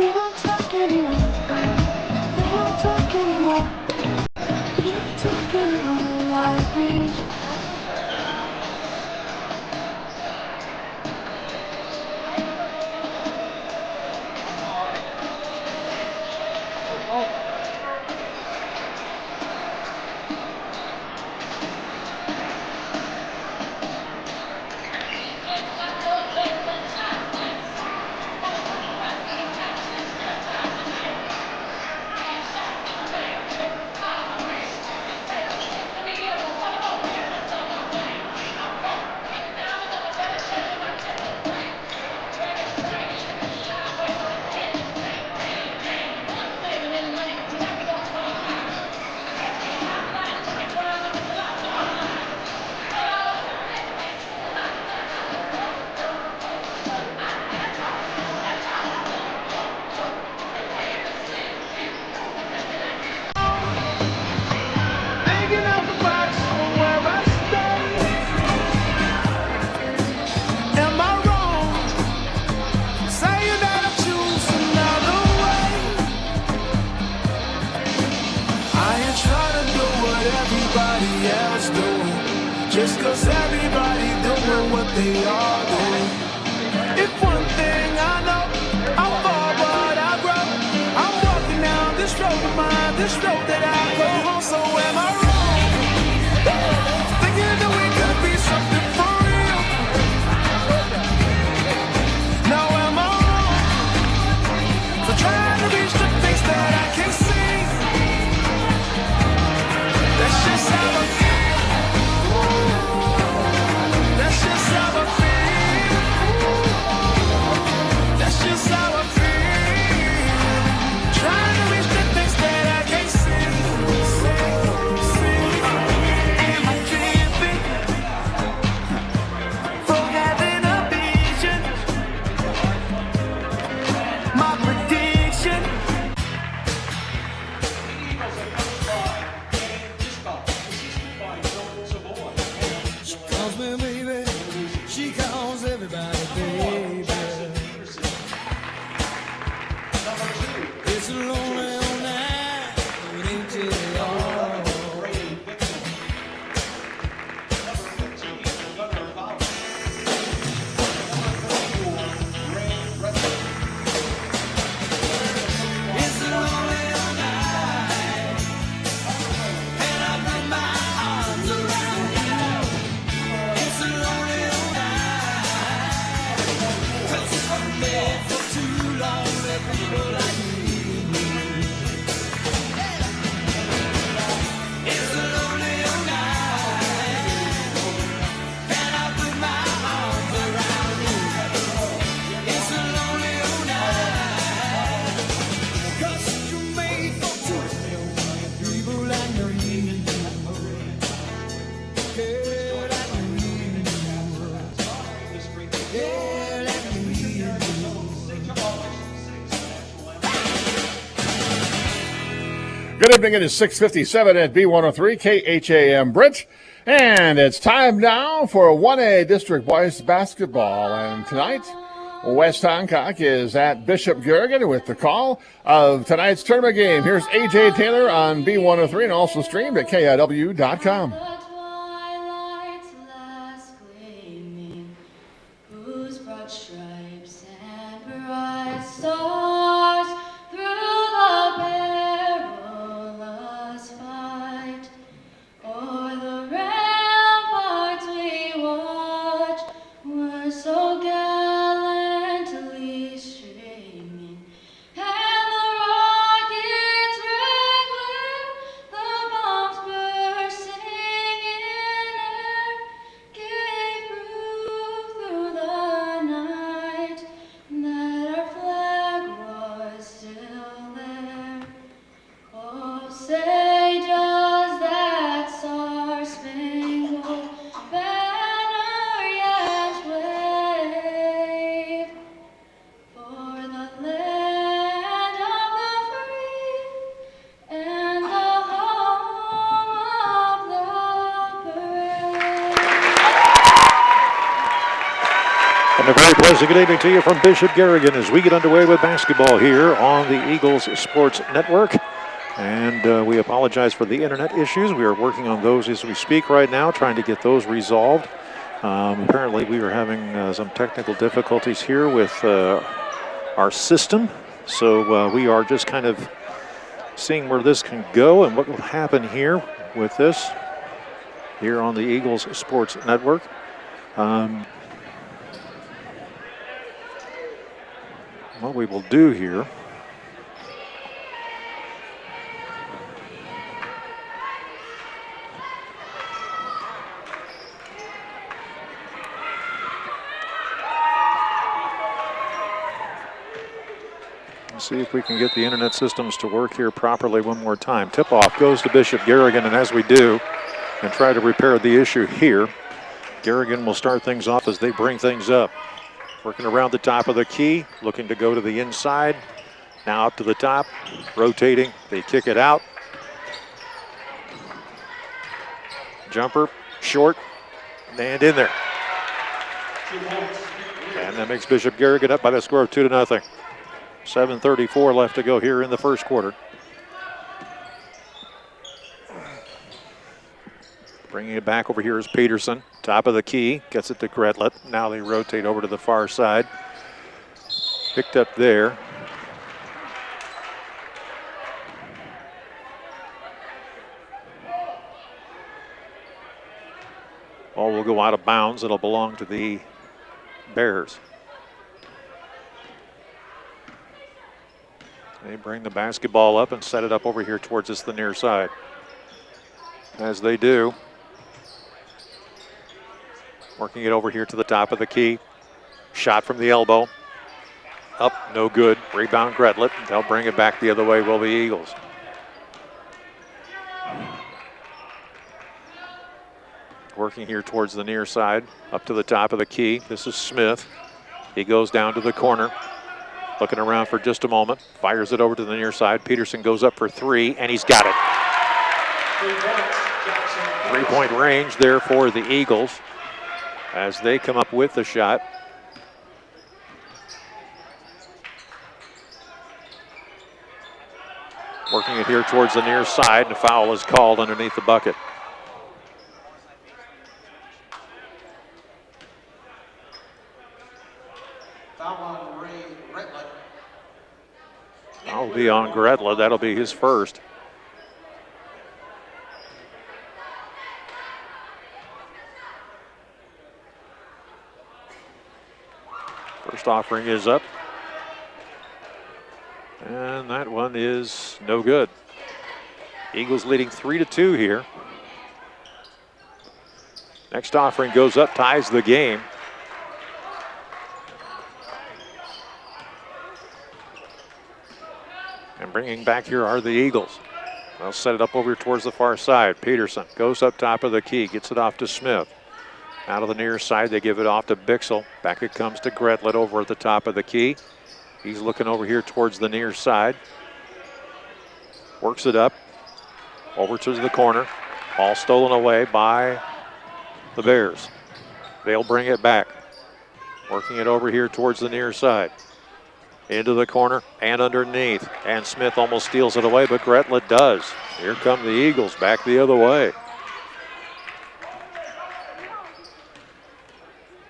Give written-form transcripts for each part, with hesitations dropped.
don't talk anymore. They don't talk anymore. They don't talk anymore like me. Just cause everybody doing what they are doing. If one thing I know, I'll fall but I grow. I'm walking down this road of mine, this road that I go home. So am I wrong? Thinking that we could be something for real. Now am I wrong for trying to reach the things that I can't see? That's just how I feel. That's just how I feel. That's just how I feel. Trying to reach the things that I can't see. Am I tripping for having a vision? My prediction. She calls me baby. She calls everybody baby. It's a lonely old night, it ain't too long. It's a lonely old night, and I put my arms around you. It's a lonely old night, 'cause it's been made for too long that people like me. It's a lonely old night, and I put my arms around you. It's a lonely old night, 'cause you're made for two people like me. Yeah, like me. Yeah, like me. Good evening. It is 6:57 at B103 KHAM Bridge. And it's time now for 1A District Boys Basketball. And tonight, West Hancock is at Bishop Garrigan with the call of tonight's tournament game. Here's A.J. Taylor on B103 and also streamed at KIW.com. Twilight's last gleaming, whose broad stripes and bright stars through the perilous fight, o'er the ramparts we watched, were so gallantly streaming, and the rockets red glare, the bombs bursting And a very pleasant good evening to you from Bishop Garrigan as we get underway with basketball here on the Eagles Sports Network. And we apologize for the internet issues. We are working on those as we speak right now, trying to get those resolved. Apparently we are having some technical difficulties here with our system. So we are just kind of seeing where this can go and what will happen here with this here on the Eagles Sports Network. What we will do here see if we can get the internet systems to work here properly one more time. Tip-off goes to Bishop Garrigan, and as we do and try to repair the issue here, Garrigan will start things off as they bring things up. Working around the top of the key, looking to go to the inside. Now up to the top, rotating, they kick it out. Jumper, short, and in there. And that makes Bishop Garrigan up by the score of 2-0. 7:34 left to go here in the first quarter. Bringing it back over here is Peterson. Top of the key, gets it to Gretlett. Now they rotate over to the far side. Picked up there. Ball will go out of bounds. It'll belong to the Bears. They bring the basketball up and set it up over here towards us, the near side. As they do. Working it over here to the top of the key. Shot from the elbow. Up, no good. Rebound Gretlett. They'll bring it back the other way, will the Eagles. Working here towards the near side. Up to the top of the key. This is Smith. He goes down to the corner. Looking around for just a moment. Fires it over to the near side. Peterson goes up for three, and he's got it. 3-point range there for the Eagles as they come up with the shot. Working it here towards the near side, and a foul is called underneath the bucket. That'll be on Gretlett. That'll be his first. First offering is up. And that one is no good. Eagles leading 3-2 here. Next offering goes up, ties the game. And bringing back here are the Eagles. They'll set it up over towards the far side. Peterson goes up top of the key, gets it off to Smith. Out of the near side, they give it off to Bixel. Back it comes to Gretlett over at the top of the key. He's looking over here towards the near side. Works it up over to the corner. Ball stolen away by the Bears. They'll bring it back. Working it over here towards the near side. Into the corner and underneath. And Smith almost steals it away, but Gretlett does. Here come the Eagles back the other way.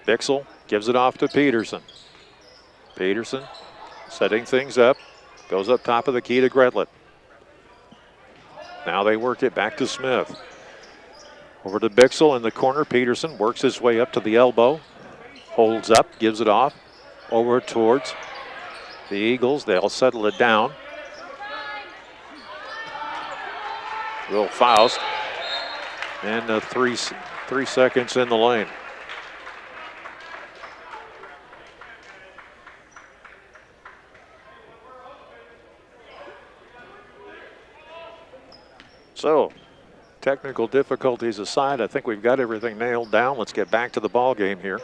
Bixel gives it off to Peterson. Peterson setting things up. Goes up top of the key to Gretlett. Now they work it back to Smith. Over to Bixel in the corner. Peterson works his way up to the elbow. Holds up, gives it off. Over towards the Eagles. They'll settle it down. Will Faust. And 3 seconds in the lane. So, technical difficulties aside, I think we've got everything nailed down. Let's get back to the ball game here.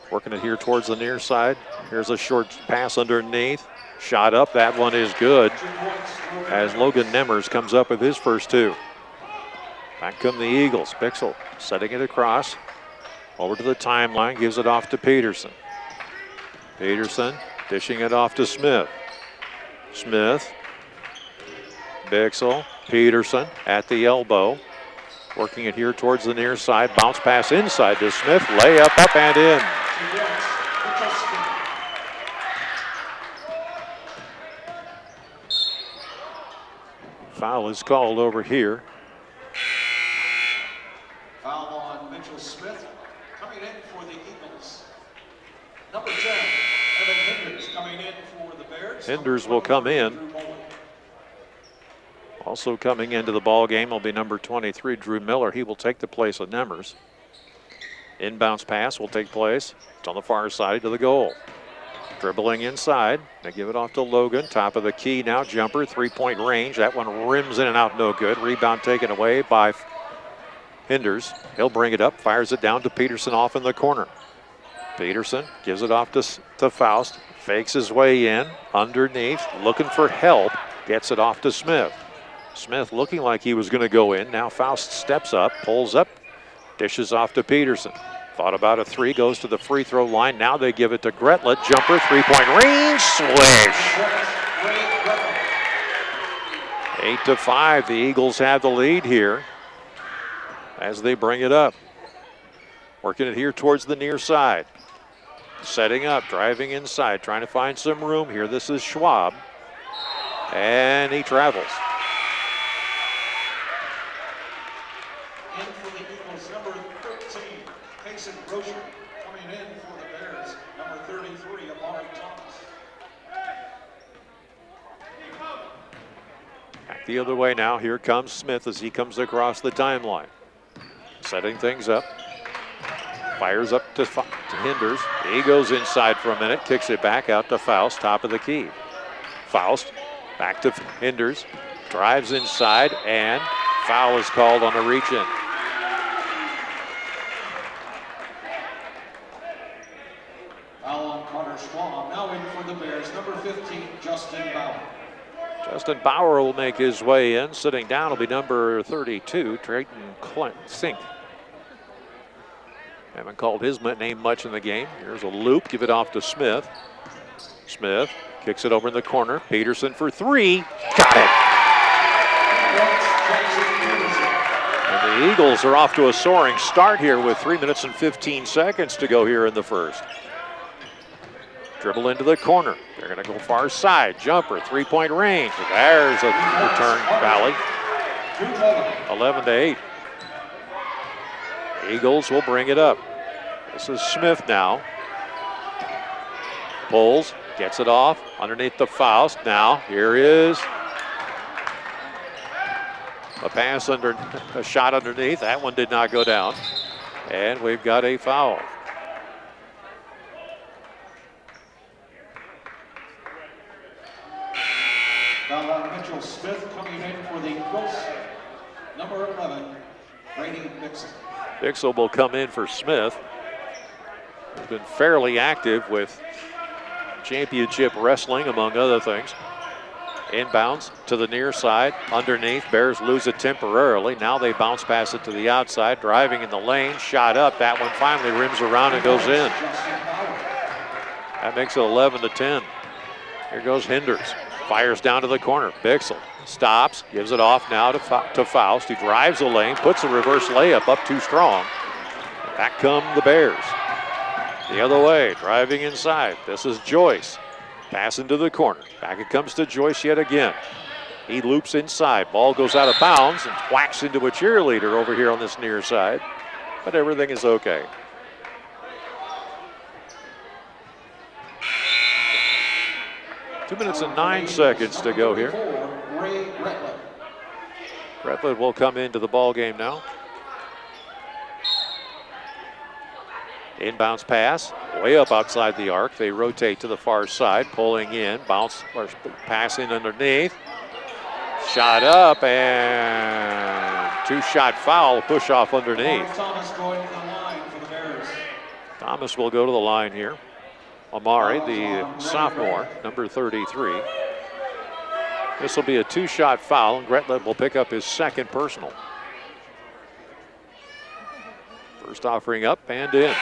Working it here towards the near side. Here's a short pass underneath. Shot up, that one is good. As Logan Nemmers comes up with his first two. Back come the Eagles. Bixel setting it across. Over to the timeline, gives it off to Peterson. Peterson dishing it off to Smith. Smith, Bixel, Peterson at the elbow. Working it here towards the near side. Bounce pass inside to Smith. Layup up and in. Foul is called over here. Foul on Mitchell Smith. Coming in for the Eagles. Number 10, Evan Hinders coming in for the Bears. Hinders will come in. Also coming into the ball game will be number 23, Drew Miller. He will take the place of Nemmers. Inbounds pass will take place. It's on the far side to the goal. Dribbling inside. They give it off to Logan. Top of the key now. Jumper, 3-point range. That one rims in and out, no good. Rebound taken away by Hinders. He'll bring it up, fires it down to Peterson off in the corner. Peterson gives it off to Faust. Fakes his way in. Underneath, looking for help. Gets it off to Smith. Smith looking like he was going to go in. Now Faust steps up, pulls up, dishes off to Peterson. Thought about a three, goes to the free throw line. Now they give it to Gretlet. Jumper, 3-point range, swish. 8-5, the Eagles have the lead here as they bring it up. Working it here towards the near side. Setting up, driving inside, trying to find some room here. This is Schwab. And he travels. In for the Eagles, number 13, Mason Rocher. Coming in for the Bears, number 33, Amari Thomas. Back the other way now. Here comes Smith as he comes across the timeline. Setting things up. Fires up to Hinders. He goes inside for a minute, kicks it back out to Faust, top of the key. Faust back to Hinders. Drives inside, and foul is called on a reach-in. Foul on Carter Schwab. Now in for the Bears, number 15, Justin Bauer. Justin Bauer will make his way in. Sitting down will be number 32, Trayton Sink. Haven't called his name much in the game. Here's a loop, give it off to Smith. Smith kicks it over in the corner. Peterson for three, got it. And the Eagles are off to a soaring start here with 3 minutes and 15 seconds to go here in the first. Dribble into the corner. They're going to go far side. Jumper, 3-point range. There's a return, Valley. 11-8. Eagles will bring it up. This is Smith now. Pulls, gets it off underneath the Faust. Now, here is a pass under, a shot underneath. That one did not go down. And we've got a foul. Foul on Mitchell Smith coming in for the Eagles. Number 11, Brady Mixon. Bixel will come in for Smith. He's been fairly active with championship wrestling, among other things. Inbounds to the near side, underneath. Bears lose it temporarily. Now they bounce pass it to the outside, driving in the lane, shot up. That one finally rims around and goes in. That makes it 11-10. Here goes Hinders. Fires down to the corner. Bixel stops, gives it off now to Faust. He drives the lane, puts a reverse layup up too strong. Back come the Bears. The other way, driving inside. This is Joyce. Pass into the corner. Back it comes to Joyce yet again. He loops inside. Ball goes out of bounds and whacks into a cheerleader over here on this near side. But everything is okay. Two minutes and 9 seconds to go here. Gretlet will come into the ball game now. Inbounds pass, way up outside the arc. They rotate to the far side, pulling in, bounce, or passing underneath. Shot up, and two-shot foul, push off underneath. Thomas going to the line for the Bears. Thomas will go to the line here. Amari, the sophomore, number 33. This will be a two-shot foul, and Gretlet will pick up his second personal. First offering up and in.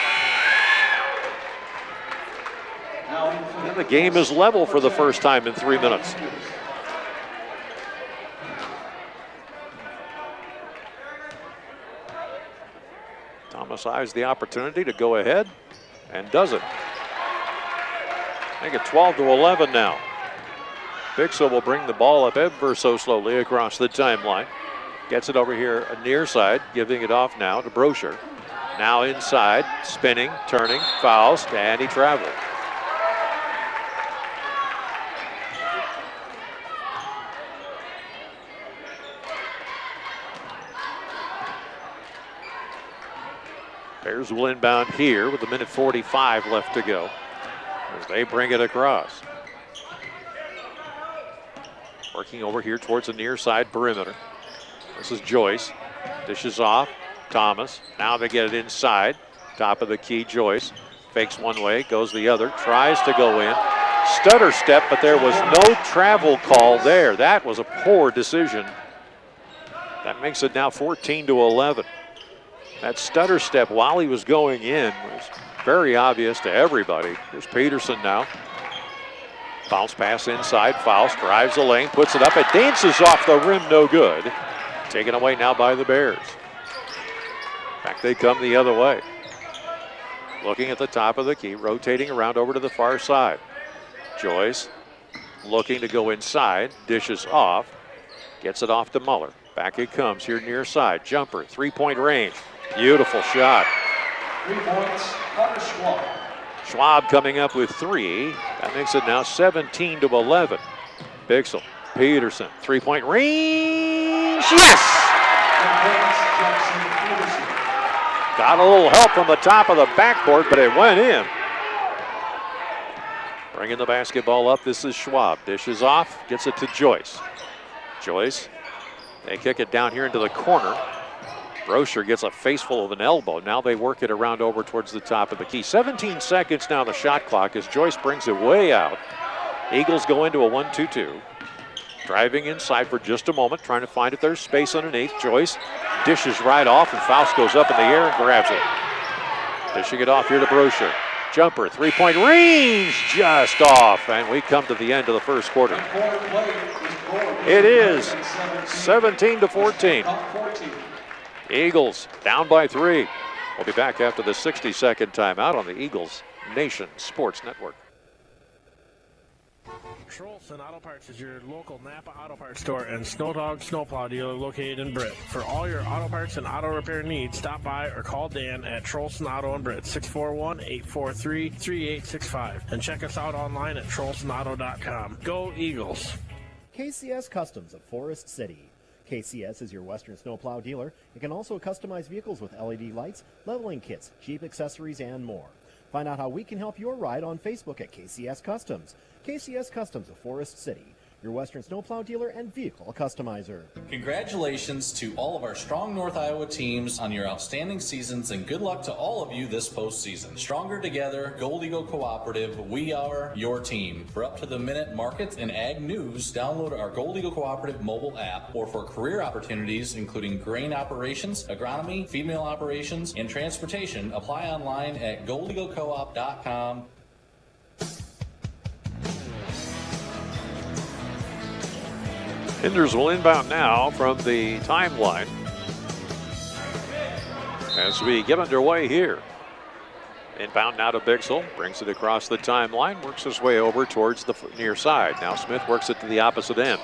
And the game is level for the first time in 3 minutes. Thomas eyes the opportunity to go ahead and does it. Make it 12-11 now. Bixel will bring the ball up ever so slowly across the timeline. Gets it over here near side, giving it off now to Brosher. Now inside, spinning, turning, fouls, and he traveled. Bears will inbound here with 1:45 left to go as they bring it across. Working over here towards the near side perimeter. This is Joyce. Dishes off. Thomas. Now they get it inside. Top of the key, Joyce. Fakes one way, goes the other. Tries to go in. Stutter step, but there was no travel call there. That was a poor decision. That makes it now 14-11. That stutter step while he was going in was very obvious to everybody. Here's Peterson now. Bounce pass inside. Faust drives the lane, puts it up. It dances off the rim, no good. Taken away now by the Bears. Back they come the other way. Looking at the top of the key, rotating around over to the far side. Joyce looking to go inside, dishes off, gets it off to Muller. Back it comes here near side. Jumper, three-point range. Beautiful shot. 3 points, Connor Schwab. Schwab coming up with 3. That makes it now 17-11. Bixel, Peterson, three-point range. Yes! Got a little help from the top of the backboard, but it went in. Bringing the basketball up, this is Schwab. Dishes off, gets it to Joyce. Joyce, they kick it down here into the corner. Brosher gets a faceful of an elbow. Now they work it around over towards the top of the key. 17 seconds now on the shot clock as Joyce brings it way out. Eagles go into a 1-2-2. Driving inside for just a moment, trying to find if there's space underneath. Joyce dishes right off, and Faust goes up in the air and grabs it. Dishing it off here to Brosher. Jumper, three-point range, just off, and we come to the end of the first quarter. It is 17-14. Eagles down by 3. We'll be back after the 60-second timeout on the Eagles Nation Sports Network. Trolson Auto Parts is your local Napa Auto Parts store and Snow Dog Snowplow dealer located in Britt. For all your auto parts and auto repair needs, stop by or call Dan at Trolson Auto in Britt, 641-843-3865. And check us out online at trolsonauto.com. Go Eagles! KCS Customs of Forest City. KCS is your Western snowplow dealer. It can also customize vehicles with LED lights, leveling kits, Jeep accessories, and more. Find out how we can help your ride on Facebook at KCS Customs. KCS Customs of Forest City, your Western snowplow dealer and vehicle customizer. Congratulations to all of our strong North Iowa teams on your outstanding seasons, and good luck to all of you this postseason. Stronger together, Gold Eagle Cooperative, we are your team. For up-to-the-minute markets and ag news, download our Gold Eagle Cooperative mobile app, or for career opportunities including grain operations, agronomy, feed mill operations, and transportation, apply online at goldeaglecoop.com. Hinders will inbound now from the timeline as we get underway here. Inbound now to Bixel, brings it across the timeline, works his way over towards the near side. Now Smith works it to the opposite end.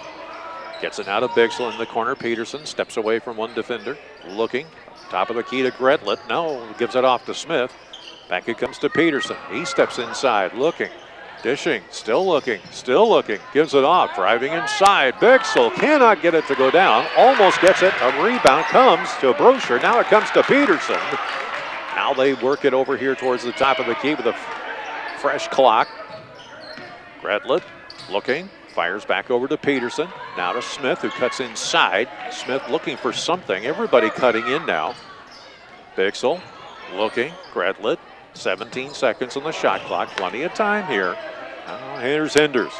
Gets it now to Bixel in the corner. Peterson steps away from one defender, looking. Top of the key to Gretlet. No, gives it off to Smith. Back it comes to Peterson. He steps inside, looking. Dishing, still looking, gives it off, driving inside. Bixel cannot get it to go down, almost gets it. A rebound comes to Brosher. Now it comes to Peterson. Now they work it over here towards the top of the key with a fresh clock. Gretlet looking, fires back over to Peterson. Now to Smith, who cuts inside. Smith looking for something. Everybody cutting in now. Bixel looking, Gretlet. 17 seconds on the shot clock, plenty of time here. Here's Hinders.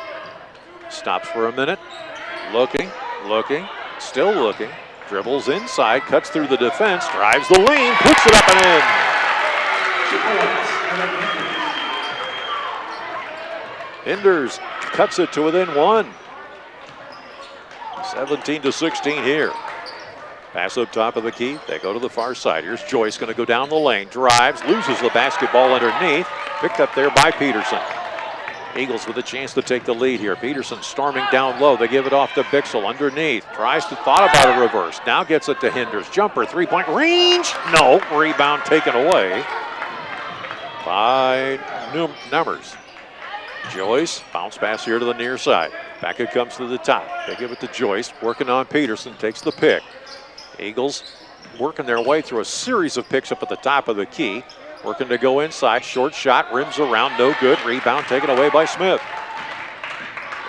Stops for a minute. Looking, still looking. Dribbles inside, cuts through the defense, drives the lane, puts it up and in. 2 points. Hinders cuts it to within 1. 17-16 here. Pass up top of the key. They go to the far side. Here's Joyce going to go down the lane. Drives, loses the basketball underneath. Picked up there by Peterson. Eagles with a chance to take the lead here. Peterson storming down low. They give it off to Bixel underneath. thought about a reverse. Now gets it to Hinders. Jumper, 3-point range. No. Rebound taken away by Numbers. Joyce, bounce pass here to the near side. Back it comes to the top. They give it to Joyce, working on Peterson, takes the pick. Eagles working their way through a series of picks up at the top of the key. Working to go inside, short shot, rims around, no good. Rebound taken away by Smith.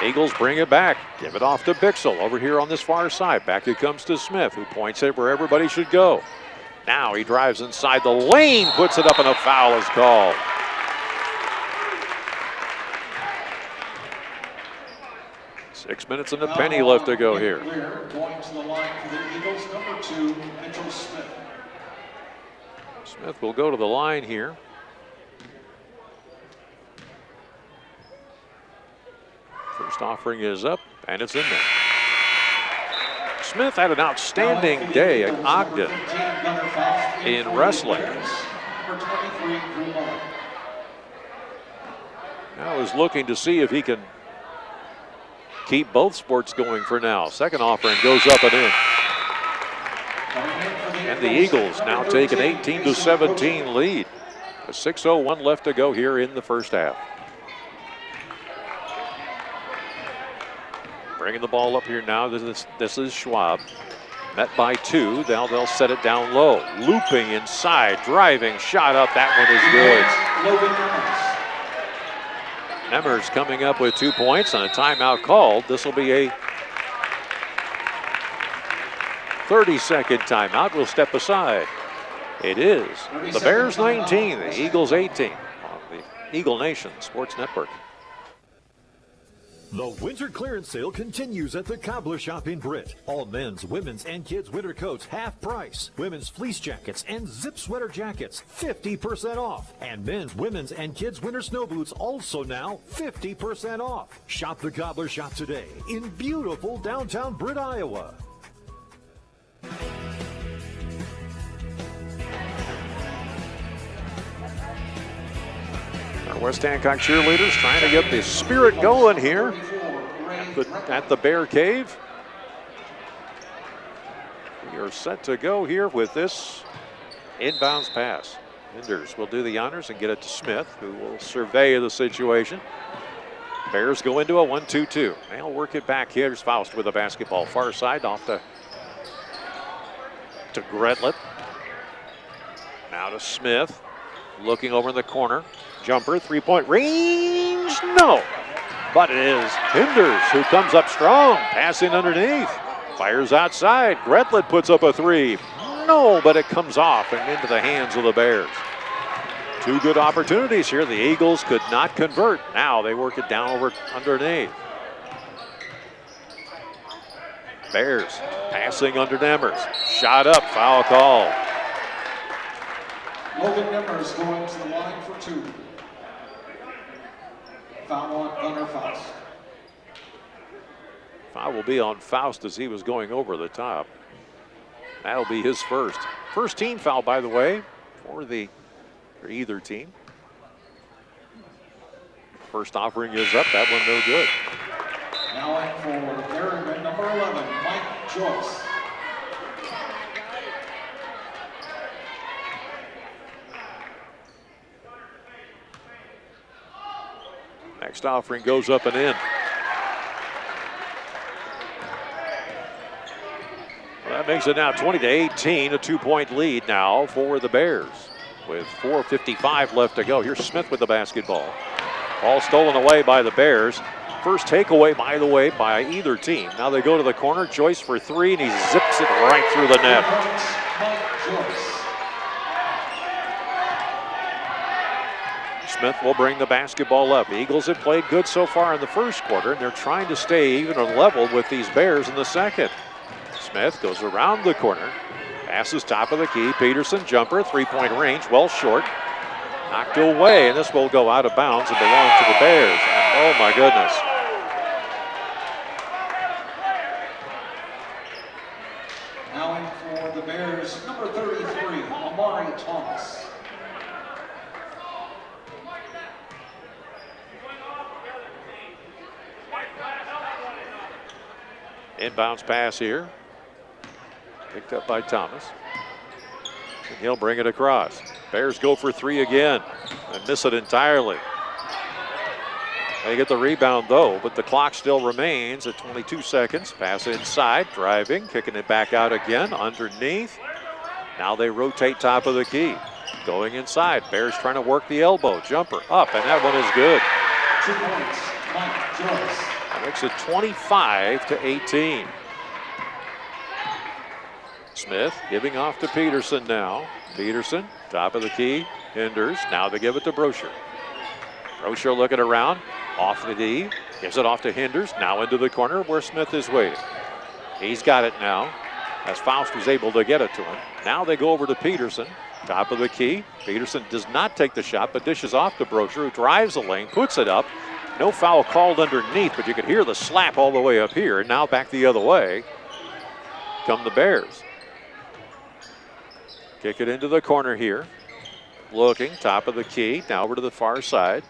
Eagles bring it back, give it off to Bixel over here on this far side. Back it comes to Smith, who points it where everybody should go. Now he drives inside the lane, puts it up, and a foul is called. Six minutes and a penny left to go here. Going to the line for the Eagles, number 2, Mitchell Smith. Smith will go to the line here. First offering is up, and it's in there. Smith had an outstanding day at Ogden in wrestling. Now is looking to see if he can keep both sports going for now. Second offering goes up and in. And the Eagles now take an 18-17 lead. A 6:01 left to go here in the first half. Bringing the ball up here now. This is Schwab. Met by 2. Now they'll set it down low. Looping inside, driving, shot up. That one is good. Nemmers coming up with 2 points and a timeout called. This will be a 30-second timeout. Will step aside. It is the Bears 19, the Eagles 18 on the Eagle Nation Sports Network. The winter clearance sale continues at the Cobbler Shop in Britt. All men's, women's, and kids' winter coats half price. Women's fleece jackets and zip sweater jackets 50% off. And men's, women's, and kids' winter snow boots also now 50% off. Shop the Cobbler Shop today in beautiful downtown Britt, Iowa. Our West Hancock cheerleaders trying to get the spirit going here at the Bear Cave. We are set to go here with this inbounds pass. Hinders will do the honors and get it to Smith, who will survey the situation. Bears go into a 1-2-2. They'll work it back. Here's Faust with a basketball. Far side off to Gretlett. Now to Smith. Looking over in the corner. Jumper, 3-point range. No. But it is Hinders who comes up strong. Passing underneath. Fires outside. Gretlett puts up a 3. No, but it comes off and into the hands of the Bears. 2 good opportunities here. The Eagles could not convert. Now they work it down over underneath. Bears passing under Nemmers. Shot up, foul call. Logan Nemmers going to the line for 2. Foul on Gunnar Faust. Foul will be on Faust as he was going over the top. That'll be his first. First team foul, by the way, for either team. First offering is up. That one no good. Now in for Garrigan, number 11, Mike Joyce. Next offering goes up and in. Well, that makes it now 20-18, a 2-point lead now for the Bears with 4:55 left to go. Here's Smith with the basketball. Ball stolen away by the Bears. First takeaway, by the way, by either team. Now they go to the corner. Joyce for 3, and he zips it right through the net. Smith will bring the basketball up. Eagles have played good so far in the first quarter, and they're trying to stay even on level with these Bears in the second. Smith goes around the corner. Passes top of the key. Peterson, jumper, three-point range, well short. Knocked away, and this will go out of bounds and belong to the Bears. And oh my goodness. Now in for the Bears, number 33, Amari Thomas. Inbounds pass here. Picked up by Thomas. And he'll bring it across. Bears go for three again and miss it entirely. They get the rebound though, but the clock still remains at 22 seconds. Pass inside, driving, kicking it back out again, underneath. Now they rotate top of the key. Going inside, Bears trying to work the elbow. Jumper up, and that one is good. 2 points, Mike Joyce. That makes it 25-18. Smith giving off to Peterson now. Peterson, top of the key, hinders. Now they give it to Brocher. Brocher looking around, off the D, gives it off to Hinders. Now into the corner where Smith is waiting. He's got it now, as Faust was able to get it to him. Now they go over to Peterson, top of the key. Peterson does not take the shot, but dishes off to Brocher, who drives the lane, puts it up. No foul called underneath, but you could hear the slap all the way up here. And now back the other way come the Bears. Kick it into the corner here. Looking, top of the key, now over to the far side.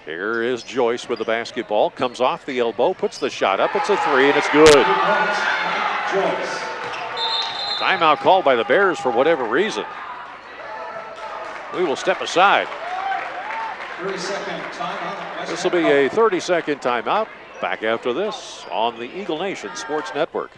Here is Joyce with the basketball. Comes off the elbow, puts the shot up. It's a three, and it's good. Timeout called by the Bears for whatever reason. We will step aside. 30-second timeout. This will be a 30-second timeout. Back after this on the Eagle Nation Sports Network.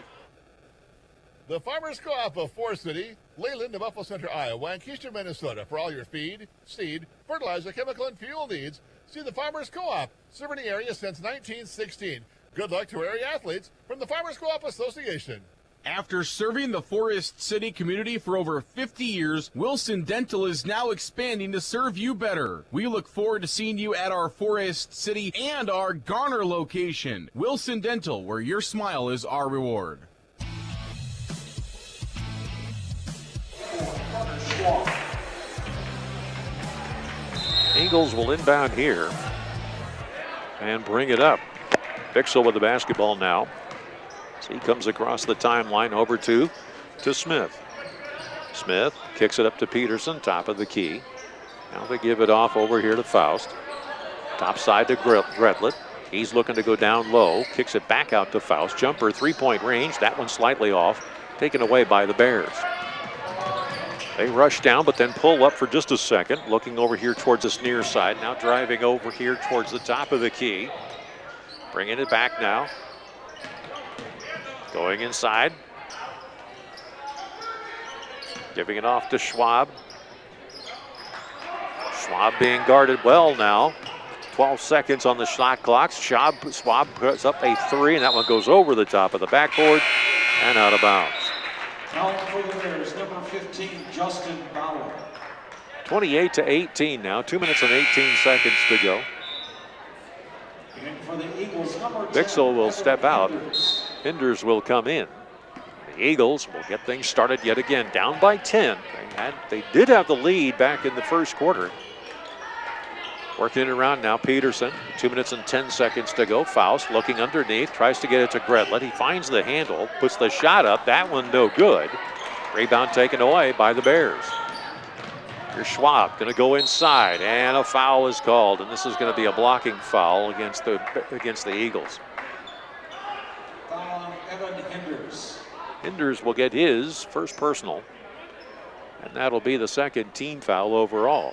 The Farmers Co-op of Forest City, Leyland, New Buffalo Center, Iowa, and Keystone, Minnesota. For all your feed, seed, fertilizer, chemical, and fuel needs, see the Farmers Co-op, serving the area since 1916. Good luck to area athletes from the Farmers Co-op Association. After serving the Forest City community for over 50 years, Wilson Dental is now expanding to serve you better. We look forward to seeing you at our Forest City and our Garner location. Wilson Dental, where your smile is our reward. Eagles will inbound here and bring it up. Bixel with the basketball now. So he comes across the timeline over to Smith. Smith kicks it up to Peterson, top of the key. Now they give it off over here to Faust. Top side to Gretlett. He's looking to go down low. Kicks it back out to Faust. Jumper, three-point range. That one slightly off. Taken away by the Bears. They rush down, but then pull up for just a second. Looking over here towards this near side. Now driving over here towards the top of the key. Bringing it back now. Going inside. Giving it off to Schwab. Schwab being guarded well now. 12 seconds on the shot clock. Schwab puts up a three, and that one goes over the top of the backboard and out of bounds. Out for the Bears, number 15, Justin Bauer. 28-18 now. 2 minutes and 18 seconds to go. And for the Eagles, number 10, Bixel will step out. Hinders. Hinders will come in. The Eagles will get things started yet again. Down by 10. They did have the lead back in the first quarter. Working it around now, Peterson. 2 minutes and 10 seconds to go. Faust looking underneath, tries to get it to Gretlett. He finds the handle, puts the shot up. That one no good. Rebound taken away by the Bears. Here's Schwab going to go inside, and a foul is called, and this is going to be a blocking foul against the Eagles. Foul on Evan Hinders. Hinders will get his first personal, and that'll be the second team foul overall.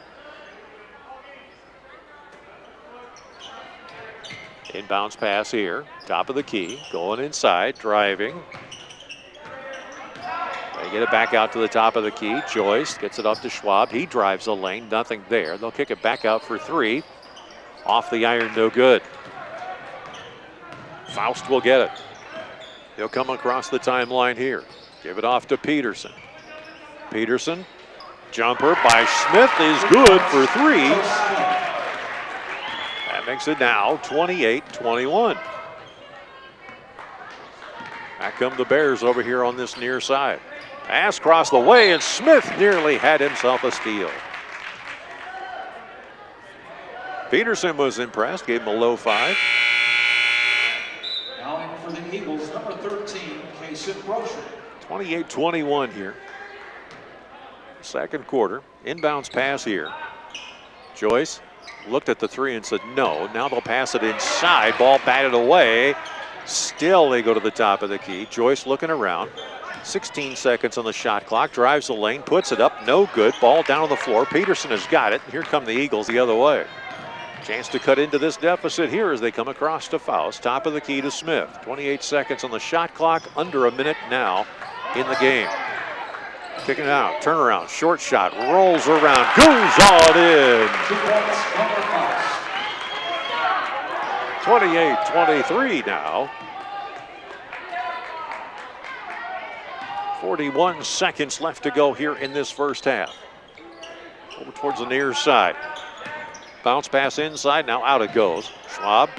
Inbounds pass here, top of the key, going inside, driving. They get it back out to the top of the key. Joyce gets it up to Schwab. He drives the lane, nothing there. They'll kick it back out for three. Off the iron, no good. Faust will get it. He'll come across the timeline here. Give it off to Peterson. Peterson, jumper by Smith is good for three. That makes it now 28-21. Back come the Bears over here on this near side. Pass across the way, and Smith nearly had himself a steal. Peterson was impressed, gave him a low 5. Now in for the Eagles, number 13, Kason Rocher. 28-21 here. Second quarter. Inbounds pass here. Joyce looked at the 3 and said no. Now they'll pass it inside. Ball batted away. Still they go to the top of the key. Joyce looking around. 16 seconds on the shot clock. Drives the lane. Puts it up. No good. Ball down on the floor. Peterson has got it. Here come the Eagles the other way. Chance to cut into this deficit here as they come across to Faust. Top of the key to Smith. 28 seconds on the shot clock. Under a minute now in the game. Kicking it out. Turnaround. Short shot. Rolls around. Goes all in. 28-23 now. 41 seconds left to go here in this first half. Over towards the near side. Bounce pass inside, now out it goes. Schwab,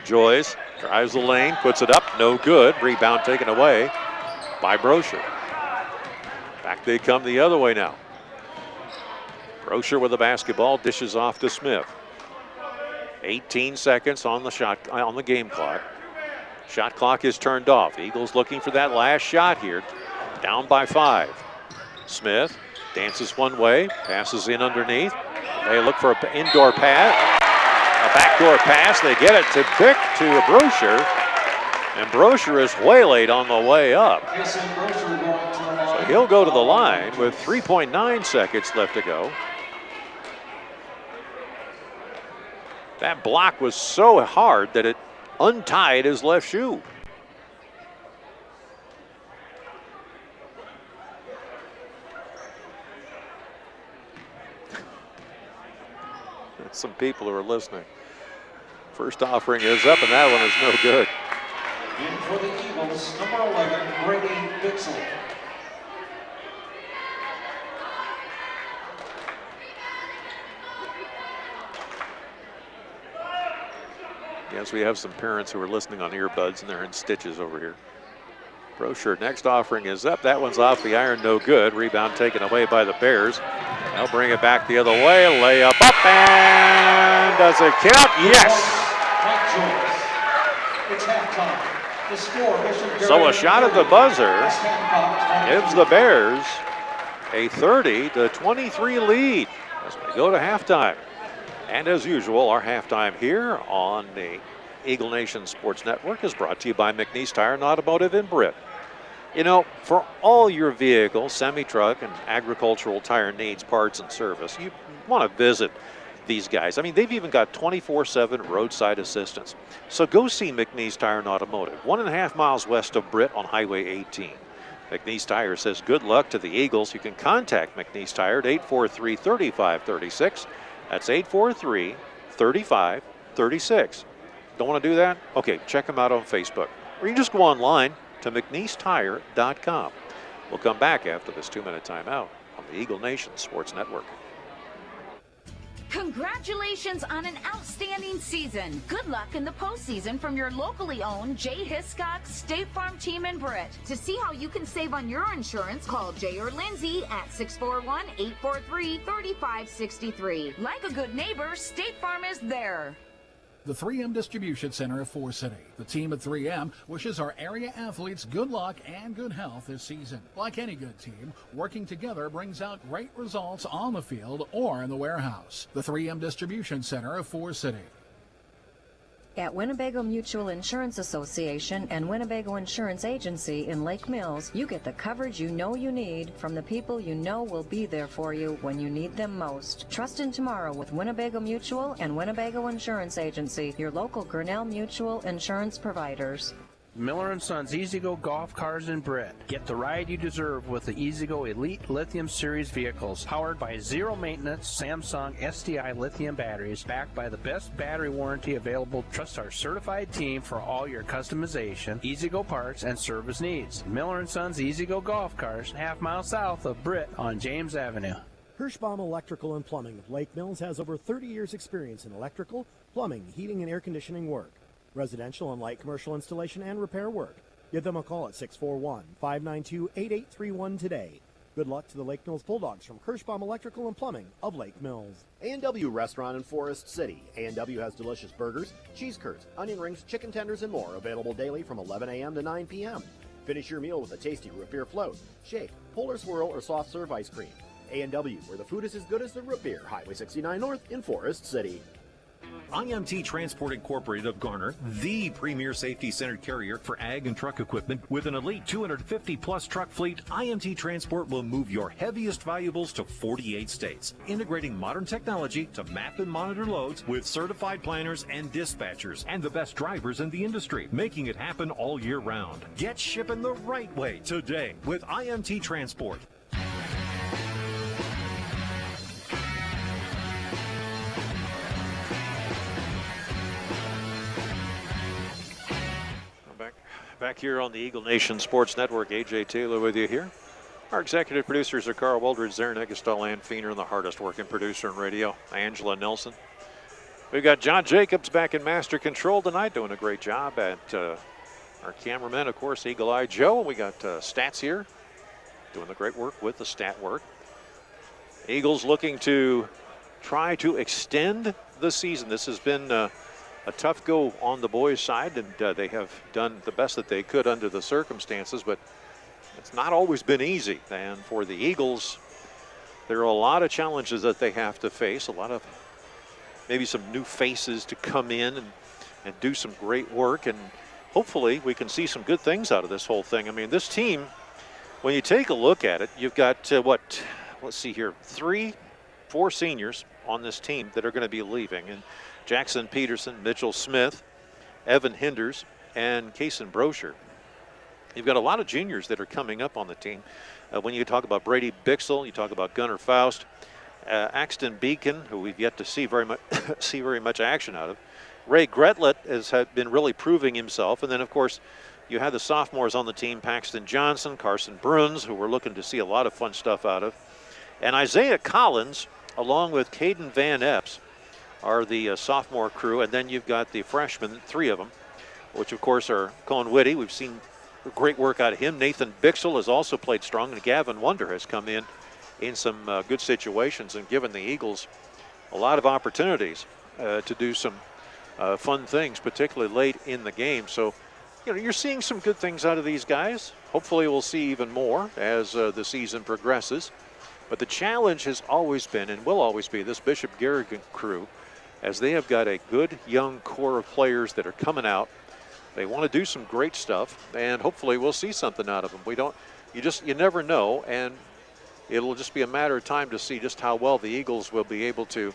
Joyce, drives the lane, puts it up, no good. Rebound taken away by Brocher. Back they come the other way now. Brocher with the basketball, dishes off to Smith. 18 seconds on the game clock. Shot clock is turned off. Eagles looking for that last shot here. Down by 5. Smith dances one way, passes in underneath. They look for an indoor pass, a backdoor pass. They get it to Pick to Brocher, and Brocher is waylaid on the way up. So he'll go to the line with 3.9 seconds left to go. That block was so hard that it untied his left shoe. Some people who are listening. First offering is up, and that one is no good. In for the Eagles, number 11, Brady Bixel. Yes, we have some parents who are listening on earbuds, and they're in stitches over here. Brocher, next offering is up. That one's off the iron, no good. Rebound taken away by the Bears. They'll bring it back the other way. Layup up, and does it count? Yes. It's halftime. The score, So a shot at the buzzer gives the Bears a 30-23 lead as we go to halftime. And as usual, our halftime here on the Eagle Nation Sports Network is brought to you by McNeese Tire and Automotive in Britt. You know, for all your vehicle, semi-truck, and agricultural tire needs, parts, and service, you want to visit these guys. I mean, they've even got 24/7 roadside assistance. So go see McNeese Tire and Automotive, 1.5 miles west of Britt on Highway 18. McNeese Tire says good luck to the Eagles. You can contact McNeese Tire at 843-3536. That's 843-3536. Don't want to do that? Okay, check them out on Facebook. Or you can just go online to McNeeseTire.com. We'll come back after this 2-minute timeout on the Eagle Nation Sports Network. Congratulations on an outstanding season. Good luck in the postseason from your locally owned Jay Hiscox State Farm team in Britt. To see how you can save on your insurance, call Jay or Lindsay at 641-843-3563. Like a good neighbor, State Farm is there. The 3M Distribution Center of Forest City. The team at 3M wishes our area athletes good luck and good health this season. Like any good team, working together brings out great results on the field or in the warehouse. The 3M Distribution Center of Forest City. At Winnebago Mutual Insurance Association and Winnebago Insurance Agency in Lake Mills, you get the coverage you know you need from the people you know will be there for you when you need them most. Trust in tomorrow with Winnebago Mutual and Winnebago Insurance Agency, your local Grinnell Mutual insurance providers. Miller & Sons E-Z-GO Golf Cars in Britt. Get the ride you deserve with the E-Z-GO Elite Lithium Series vehicles, powered by zero-maintenance Samsung SDI lithium batteries, backed by the best battery warranty available. Trust our certified team for all your customization, E-Z-GO parts, and service needs. Miller & Sons E-Z-GO Golf Cars, half-mile south of Britt on James Avenue. Hirschbaum Electrical and Plumbing of Lake Mills has over 30 years experience in electrical, plumbing, heating, and air conditioning work, residential and light commercial installation and repair work. Give them a call at 641-592-8831 today. Good luck to the Lake Mills Bulldogs from Kirschbaum Electrical and Plumbing of Lake Mills. A&W Restaurant in Forest City. A&W has delicious burgers, cheese curds, onion rings, chicken tenders, and more available daily from 11 a.m. to 9 p.m. Finish your meal with a tasty root beer float, shake, polar swirl, or soft serve ice cream. A&W, where the food is as good as the root beer. Highway 69 North in Forest City. IMT Transport Incorporated of Garner, the premier safety-centered carrier for ag and truck equipment. With an elite 250-plus truck fleet, IMT Transport will move your heaviest valuables to 48 states, integrating modern technology to map and monitor loads with certified planners and dispatchers and the best drivers in the industry, making it happen all year round. Get shipping the right way today with IMT Transport. Back here on the Eagle Nation Sports Network, A.J. Taylor with you here. Our executive producers are Carl Weldridge, Zarin Eggestal, Ann Feener, and the hardest working producer in radio, Angela Nelson. We've got John Jacobs back in master control tonight, doing a great job at our cameraman, of course, Eagle Eye Joe. We got Stats here, doing the great work with the stat work. Eagles looking to try to extend the season. This has been a tough go on the boys' side, and they have done the best that they could under the circumstances, but it's not always been easy. And for the Eagles, there are a lot of challenges that they have to face, a lot of maybe some new faces to come in and do some great work, and hopefully we can see some good things out of this whole thing. I mean, this team, when you take a look at it, you've got let's see here, 4 seniors on this team that are going to be leaving, and Jackson Peterson, Mitchell Smith, Evan Hinders, and Kason Brosher. You've got a lot of juniors that are coming up on the team. When you talk about Brady Bixel, you talk about Gunnar Faust, Axton Beacon, who we've yet to see very much action out of. Ray Gretlet has been really proving himself, and then of course you have the sophomores on the team: Paxton Johnson, Carson Bruns, who we're looking to see a lot of fun stuff out of, and Isaiah Collins, along with Caden Van Epps, are the sophomore crew. And then you've got the freshmen, 3 of them, which of course are Cohen Whitty. We've seen great work out of him. Nathan Bixel has also played strong, and Gavin Wonder has come in some good situations and given the Eagles a lot of opportunities to do some fun things, particularly late in the game. So, you're seeing some good things out of these guys. Hopefully we'll see even more as the season progresses. But the challenge has always been, and will always be, this Bishop Garrigan crew, as they have got a good young core of players that are coming out. They want to do some great stuff, and hopefully we'll see something out of them. You never know, and it'll just be a matter of time to see just how well the Eagles will be able to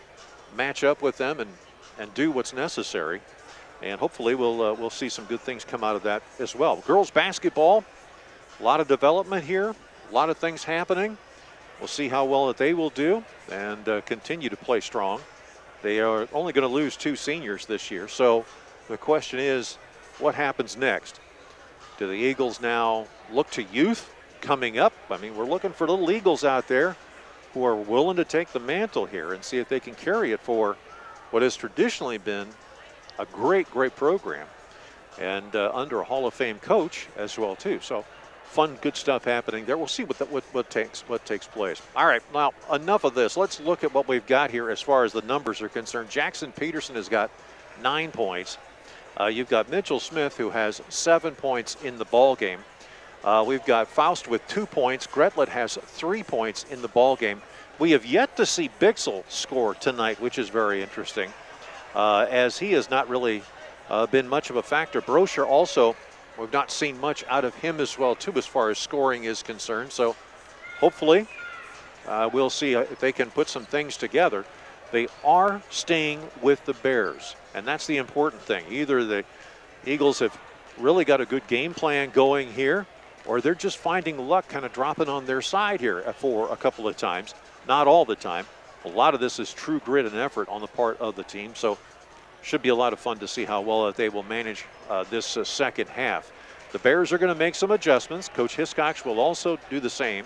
match up with them and do what's necessary. And hopefully we'll see some good things come out of that as well. Girls basketball, a lot of development here, a lot of things happening. We'll see how well that they will do and continue to play strong. They are only going to lose 2 seniors this year. So the question is, what happens next? Do the Eagles now look to youth coming up? I mean, we're looking for little Eagles out there who are willing to take the mantle here and see if they can carry it for what has traditionally been a great, great program, and under a Hall of Fame coach as well too. So fun, good stuff happening there. We'll see what takes place. All right, now enough of this. Let's look at what we've got here as far as the numbers are concerned. Jackson Peterson has got 9 points. You've got Mitchell Smith, who has 7 points in the ball game. We've got Faust with 2 points. Gretlet has 3 points in the ball game. We have yet to see Bixel score tonight, which is very interesting, as he has not really been much of a factor. Brosher also, we've not seen much out of him as well, too, as far as scoring is concerned. So hopefully we'll see if they can put some things together. They are staying with the Bears, and that's the important thing. Either the Eagles have really got a good game plan going here, or they're just finding luck kind of dropping on their side here for a couple of times. Not all the time. A lot of this is true grit and effort on the part of the team. So should be a lot of fun to see how well they will manage this second half. The Bears are going to make some adjustments. Coach Hiscox will also do the same,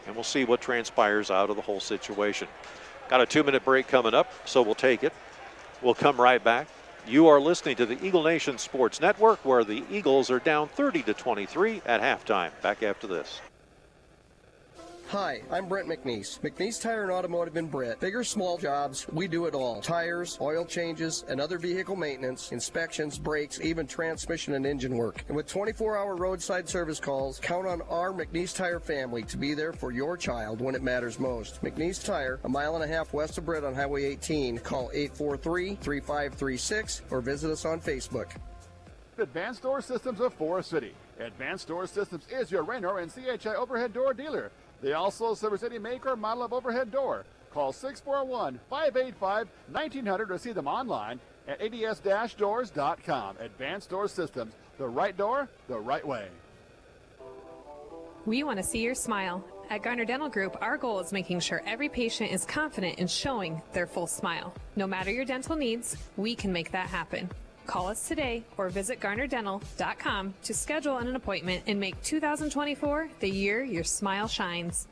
and we'll see what transpires out of the whole situation. Got a 2-minute break coming up, so we'll take it. We'll come right back. You are listening to the Eagle Nation Sports Network, where the Eagles are down 30-23 at halftime. Back after this. Hi, I'm Brent McNeese. McNeese Tire and Automotive in Britt. Big or small jobs, we do it all. Tires, oil changes, and other vehicle maintenance, inspections, brakes, even transmission and engine work. And with 24-hour roadside service calls, count on our McNeese Tire family to be there for your child when it matters most. McNeese Tire, a mile and a half west of Britt on Highway 18. Call 843-3536 or visit us on Facebook. Advanced Door Systems of Forest City. Advanced Door Systems is your Raynor and CHI overhead door dealer. They also service any make or model of overhead door. Call 641-585-1900 or see them online at ads-doors.com. Advanced Door Systems, the right door, the right way. We want to see your smile. At Garner Dental Group, our goal is making sure every patient is confident in showing their full smile. No matter your dental needs, we can make that happen. Call us today or visit GarnerDental.com to schedule an appointment and make 2024 the year your smile shines.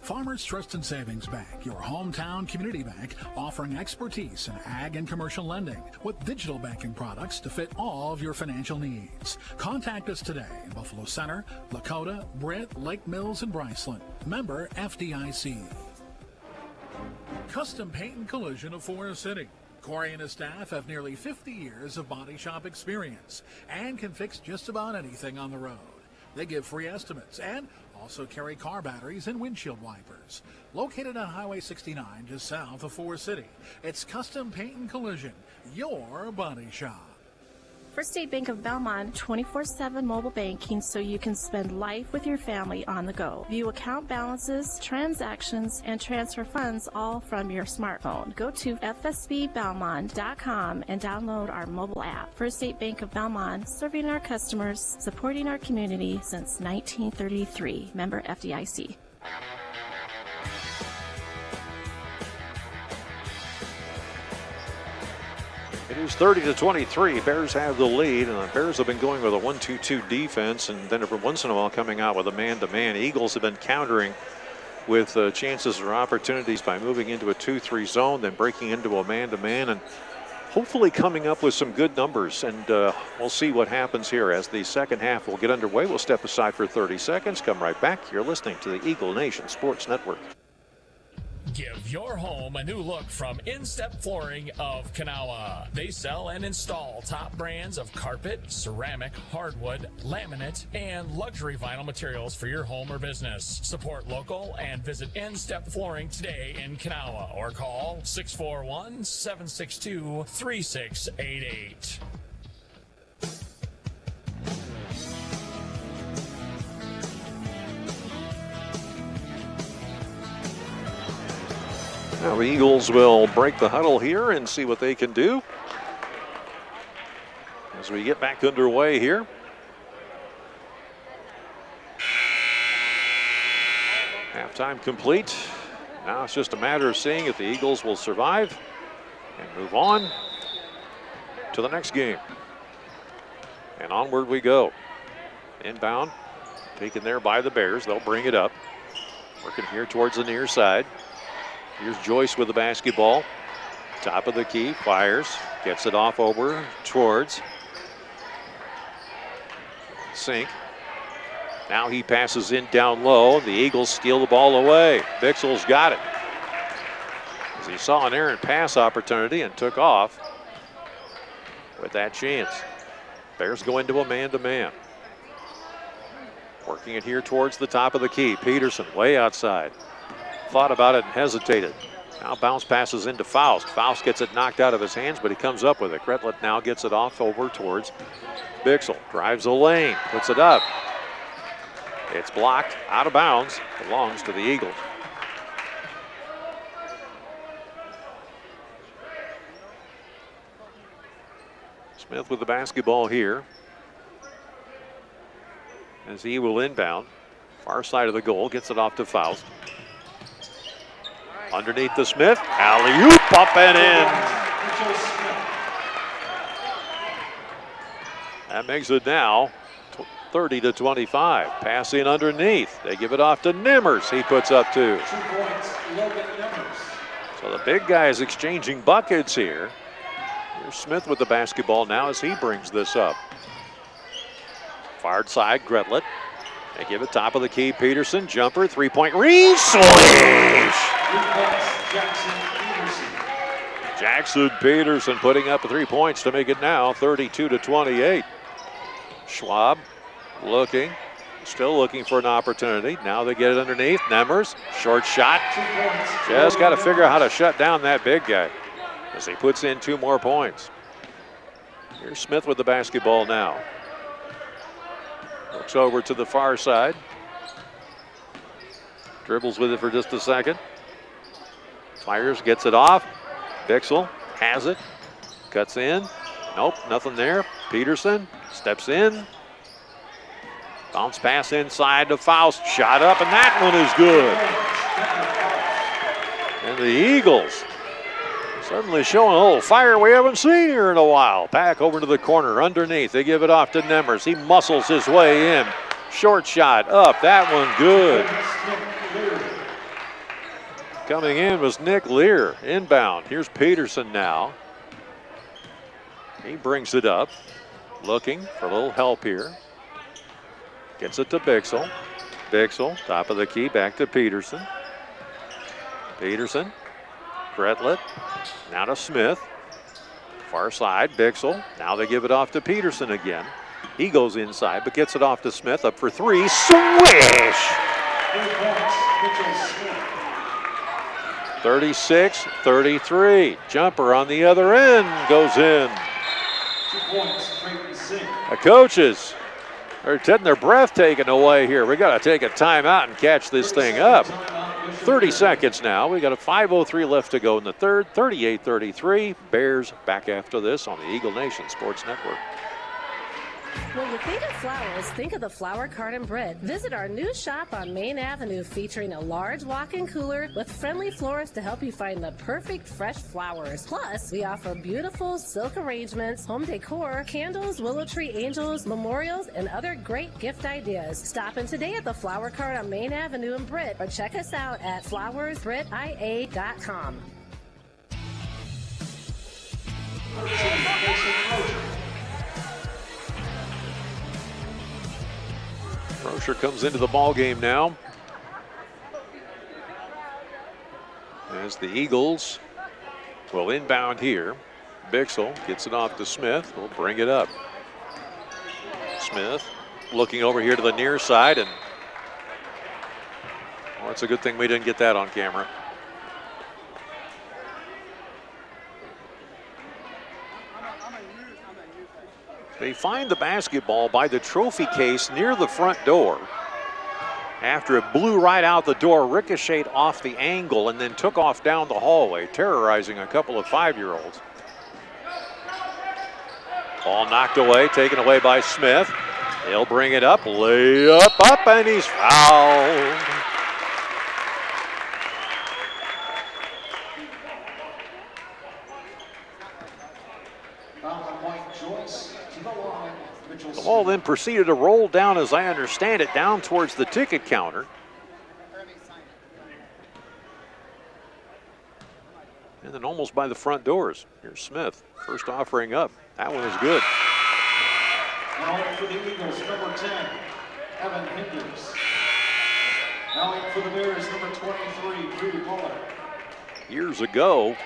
Farmers Trust and Savings Bank, your hometown community bank, offering expertise in ag and commercial lending with digital banking products to fit all of your financial needs. Contact us today in Buffalo Center, Lakota, Britt, Lake Mills, and Bryceland. Member FDIC. Custom Paint and Collision of Forest City. Corey and his staff have nearly 50 years of body shop experience and can fix just about anything on the road. They give free estimates and also carry car batteries and windshield wipers. Located on Highway 69 just south of Forest City, it's Custom Paint and Collision, your body shop. First State Bank of Belmont, 24/7 mobile banking so you can spend life with your family on the go. View account balances, transactions, and transfer funds all from your smartphone. Go to fsbbelmont.com and download our mobile app. First State Bank of Belmont, serving our customers, supporting our community since 1933. Member FDIC. It is 30-23. Bears have the lead, and the Bears have been going with a 1-2-2 defense, and then every once in a while coming out with a man-to-man. Eagles have been countering with chances or opportunities by moving into a 2-3 zone, then breaking into a man-to-man, and hopefully coming up with some good numbers. And we'll see what happens here as the second half will get underway. We'll step aside for 30 seconds, come right back. You're listening to the Eagle Nation Sports Network. Give your home a new look from Instep Flooring of Kanawha. They sell and install top brands of carpet, ceramic, hardwood, laminate, and luxury vinyl materials for your home or business. Support local and visit Instep Flooring today in Kanawha or call 641-762-3688. Now the Eagles will break the huddle here and see what they can do as we get back underway here. Halftime complete. Now it's just a matter of seeing if the Eagles will survive and move on to the next game. And onward we go. Inbound, taken there by the Bears. They'll bring it up. Working here towards the near side. Here's Joyce with the basketball. Top of the key, fires, gets it off over towards Sink. Now he passes in down low. The Eagles steal the ball away. Bixel's got it. As he saw an errant pass opportunity and took off with that chance. Bears go into a man-to-man. Working it here towards the top of the key. Peterson way outside. Thought about it and hesitated. Now bounce passes into Faust. Faust gets it knocked out of his hands, but he comes up with it. Gretlett now gets it off over towards Bixel. Drives the lane, puts it up. It's blocked, out of bounds, belongs to the Eagles. Smith with the basketball here as he will inbound. Far side of the goal, gets it off to Faust. Underneath the Smith, alley-oop up and in. That makes it now 30-25. Pass in underneath. They give it off to Nimmers. He puts up two. 2 points, Logan Nimmers. So the big guys exchanging buckets here. Here's Smith with the basketball now as he brings this up. Far side, Gretlet. They give it top of the key. Peterson, jumper, three-point reach, swish! Jackson Peterson putting up 3 points to make it now 32-28. Schwab looking, still looking for an opportunity. Now they get it underneath. Nemmers, short shot. Just got to figure out how to shut down that big guy as he puts in 2 more points. Here's Smith with the basketball now. Looks over to the far side. Dribbles with it for just a second. Fires, gets it off. Bixel has it. Cuts in. Nope, nothing there. Peterson steps in. Bounce pass inside to Faust. Shot up, and that one is good. And the Eagles suddenly showing a little fire we haven't seen here in a while. Back over to the corner underneath. They give it off to Nemmers. He muscles his way in. Short shot up. That one good. Coming in was Nick Lear. Inbound. Here's Peterson now. He brings it up. Looking for a little help here. Gets it to Bixel. Bixel, top of the key, back to Peterson. Peterson. Gretlet. Now to Smith. Far side, Bixel. Now they give it off to Peterson again. He goes inside, but gets it off to Smith. Up for 3. Swish! 36-33. Jumper on the other end goes in. The coaches are getting their breath taken away here. We got to take a timeout and catch this thing up. 30 seconds now. We got a 5:03 left to go in the third. 38-33. Bears back after this on the Eagle Nation Sports Network. When you think of flowers, think of the Flower Cart in Britt. Visit our new shop on Main Avenue featuring a large walk-in cooler with friendly florists to help you find the perfect fresh flowers. Plus, we offer beautiful silk arrangements, home decor, candles, willow tree angels, memorials, and other great gift ideas. Stop in today at the Flower Cart on Main Avenue in Britt or check us out at flowersbritia.com. Rocher comes into the ball game now. As the Eagles will inbound here. Bixel gets it off to Smith. We'll bring it up. Smith looking over here to the near side, and well, it's a good thing we didn't get that on camera. They find the basketball by the trophy case near the front door. After it blew right out the door, ricocheted off the angle, and then took off down the hallway, terrorizing a couple of 5-year-olds. Ball knocked away, taken away by Smith. He'll bring it up, lay up, and he's fouled. The ball then proceeded to roll down, as I understand it, down towards the ticket counter. And then almost by the front doors. Here's Smith, first offering up. That one is good. Now in for the Eagles, number 10, Evan Hendricks. Now in for the Bears, number 23, Drew Muller. Years ago,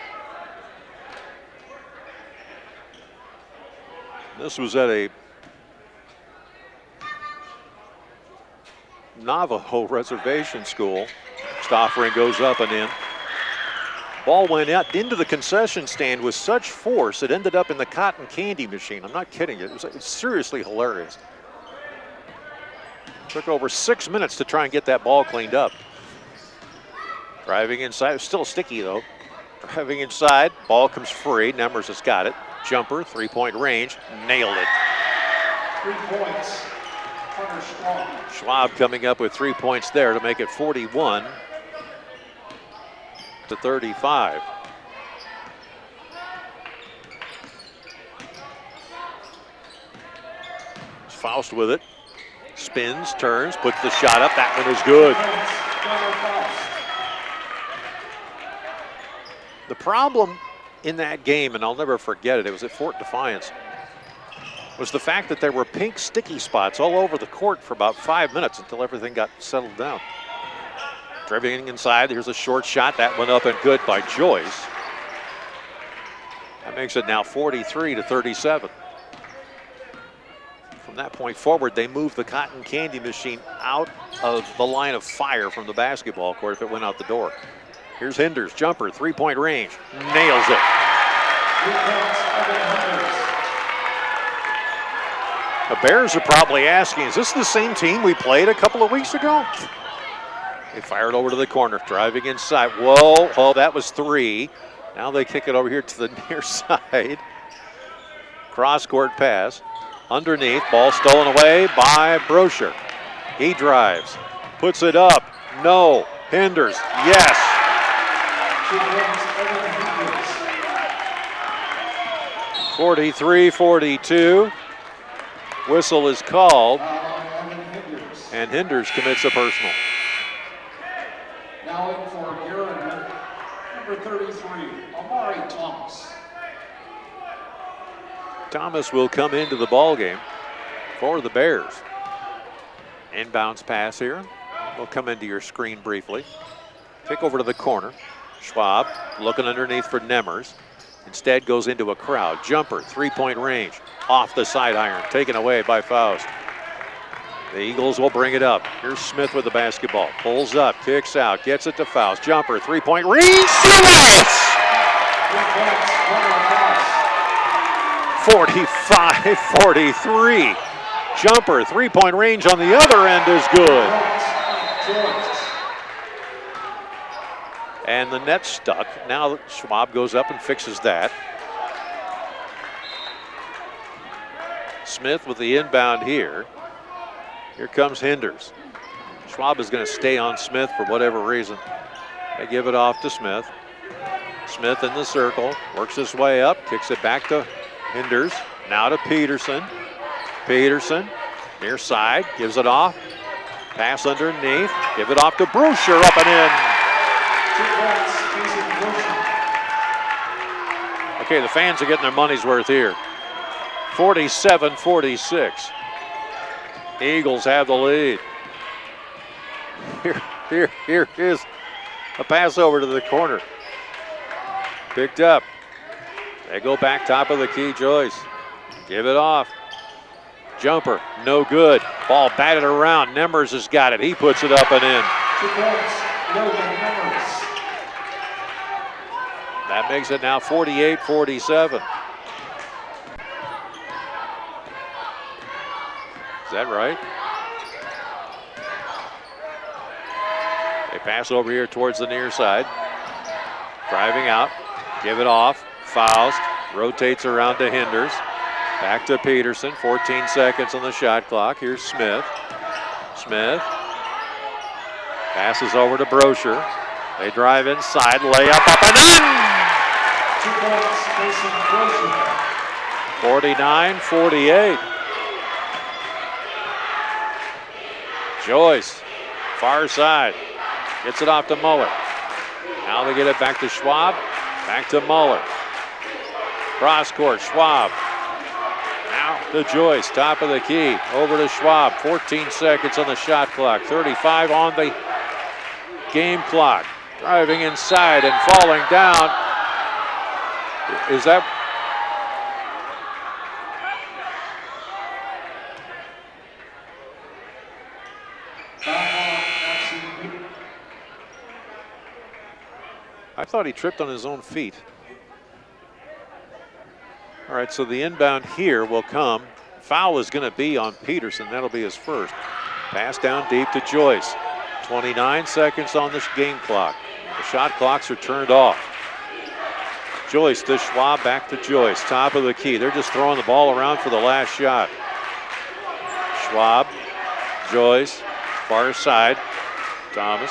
this was at a Navajo reservation school. Next offering goes up and in. Ball went out into the concession stand with such force it ended up in the cotton candy machine. I'm not kidding you. It's seriously hilarious. Took over 6 minutes to try and get that ball cleaned up. Driving inside, it's still sticky though. Driving inside, ball comes free. Nemmers has got it. Jumper, 3-point range, nailed it. 3 points. Hunter Strong. Schwab coming up with 3 points there to make it 41-35. Faust with it. Spins, turns, puts the shot up. That one is good. The problem in that game, and I'll never forget it, it was at Fort Defiance, was the fact that there were pink sticky spots all over the court for about 5 minutes until everything got settled down. Driving inside, here's a short shot. That went up and good by Joyce. That makes it now 43-37. From that point forward, they moved the cotton candy machine out of the line of fire from the basketball court if it went out the door. Here's Hinders, jumper, three-point range, nails it. The Bears are probably asking, is this the same team we played a couple of weeks ago? They fired over to the corner, driving inside. Whoa, oh, that was 3. Now they kick it over here to the near side. Cross-court pass. Underneath, ball stolen away by Brosher. He drives, puts it up. No, Hinders, yes. 43-42. Whistle is called, and Hinders commits a personal. Now in for Garrigan, number 33, Amari Thomas. Thomas will come into the ball game for the Bears. Inbounds pass here. We'll come into your screen briefly. Kick over to the corner. Schwab looking underneath for Nemmers. Instead goes into a crowd. Jumper, three-point range. Off the side iron, taken away by Faust. The Eagles will bring it up. Here's Smith with the basketball. Pulls up, kicks out, gets it to Faust. Jumper, three-point range. Yes! 45-43. Jumper, three-point range on the other end is good. And the net stuck. Now Schwab goes up and fixes that. Smith with the inbound here. Here comes Hinders. Schwab is going to stay on Smith for whatever reason. They give it off to Smith. Smith in the circle, works his way up, kicks it back to Hinders. Now to Peterson. Peterson, near side, gives it off. Pass underneath, give it off to Brosher, up and in. Okay, the fans are getting their money's worth here. 47-46. Eagles have the lead. Here is a pass over to the corner. Picked up. They go back top of the key, Joyce. Give it off. Jumper, no good. Ball batted around. Nemmers has got it. He puts it up and in. That makes it now 48-47. Is that right? They pass over here towards the near side. Driving out. Give it off. Faust rotates around to Hinders. Back to Peterson. 14 seconds on the shot clock. Here's Smith. Smith passes over to Brosher. They drive inside. Layup up and in. 49-48. Joyce, far side, gets it off to Muller. Now they get it back to Schwab, back to Muller. Cross court, Schwab. Now to Joyce, top of the key, over to Schwab. 14 seconds on the shot clock, 35 on the game clock. Driving inside and falling down. Is that? I thought he tripped on his own feet. All right, so the inbound here will come. Foul is going to be on Peterson. That'll be his first. Pass down deep to Joyce. 29 seconds on this game clock. The shot clocks are turned off. Joyce to Schwab, back to Joyce. Top of the key. They're just throwing the ball around for the last shot. Schwab, Joyce, far side. Thomas.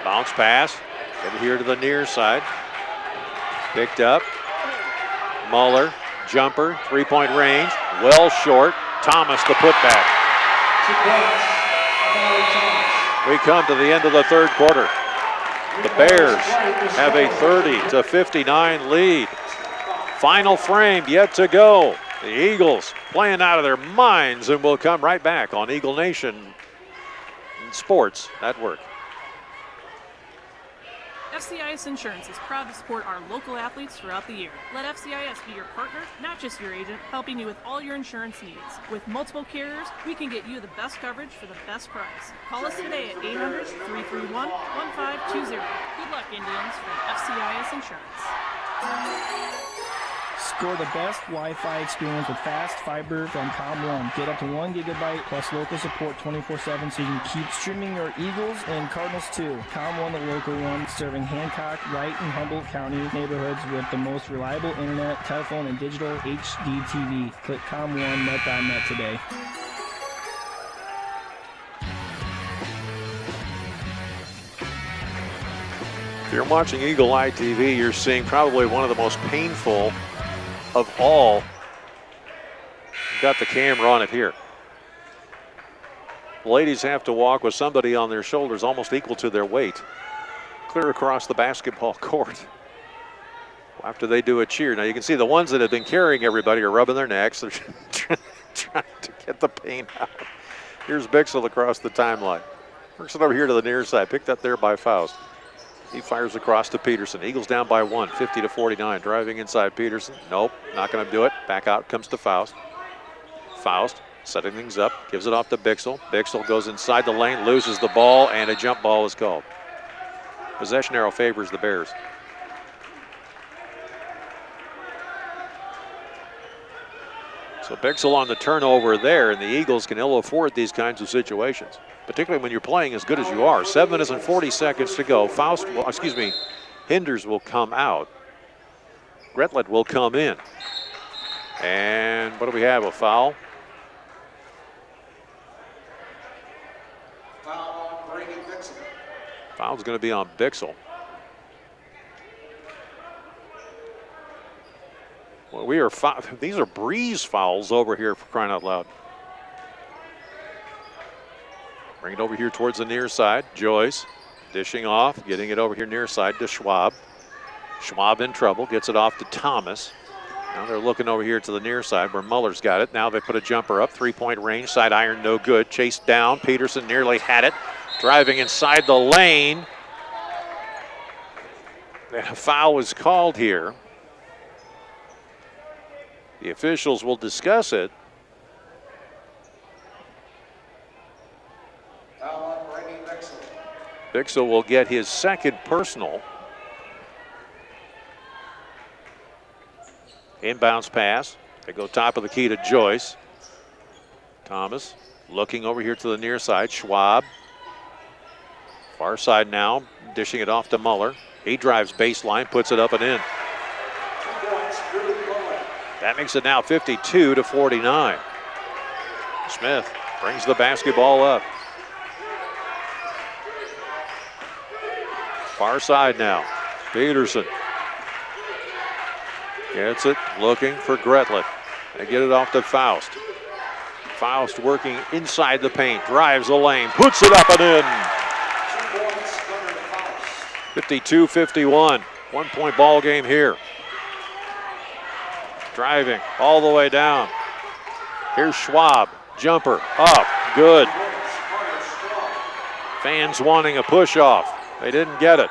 Bounce pass. Over here to the near side. Picked up. Muller, jumper, three-point range. Well short. Thomas the putback. We come to the end of the third quarter. The Bears have a 30-59 lead. Final frame yet to go. The Eagles playing out of their minds, and we'll come right back on Eagle Nation Sports Network. FCIS Insurance is proud to support our local athletes throughout the year. Let FCIS be your partner, not just your agent, helping you with all your insurance needs. With multiple carriers, we can get you the best coverage for the best price. Call us today at 800-331-1520. Good luck, Indians, from FCIS Insurance. Score the best Wi-Fi experience with fast fiber from ComOne. Get up to 1 gigabyte plus local support 24/7 so you can keep streaming your Eagles and Cardinals too. ComOne, the local one, serving Hancock, Wright, and Humboldt County neighborhoods with the most reliable internet, telephone, and digital HD TV. Click ComOneNet.net today. If you're watching Eagle Eye TV, you're seeing probably one of the most painful of all. Got the camera on it here. Ladies have to walk with somebody on their shoulders almost equal to their weight, clear across the basketball court after they do a cheer. Now you can see the ones that have been carrying everybody are rubbing their necks. They're trying to get the pain out. Here's Bixel across the timeline. Works it over here to the near side, picked up there by Faust. He fires across to Peterson. Eagles down by 1, 50-49. Driving inside Peterson. Nope, not going to do it. Back out comes to Faust. Faust setting things up, gives it off to Bixel. Bixel goes inside the lane, loses the ball, and a jump ball is called. Possession arrow favors the Bears. So Bixel on the turnover there, and the Eagles can ill afford these kinds of situations, particularly when you're playing as good as you are. 7 minutes and 40 seconds to go. Hinders will come out. Gretlett will come in. And what do we have, a foul? Foul on Brady Bixel. Foul's going to be on Bixel. Well, these are breeze fouls over here, for crying out loud. Bring it over here towards the near side. Joyce dishing off, getting it over here near side to Schwab. Schwab in trouble, gets it off to Thomas. Now they're looking over here to the near side where Muller's got it. Now they put a jumper up, 3-point range, side iron no good. Chased down, Peterson nearly had it. Driving inside the lane. A foul was called here. The officials will discuss it. Bixel will get his second personal. Inbounds pass. They go top of the key to Joyce. Thomas looking over here to the near side. Schwab. Far side now, dishing it off to Muller. He drives baseline, puts it up and in. That makes it now 52-49. Smith brings the basketball up. Far side now. Peterson gets it, looking for Gretlett. They get it off to Faust. Faust working inside the paint, drives the lane, puts it up and in. 52-51. 1-point ball game here. Driving all the way down. Here's Schwab. Jumper up. Good. Fans wanting a push off. They didn't get it.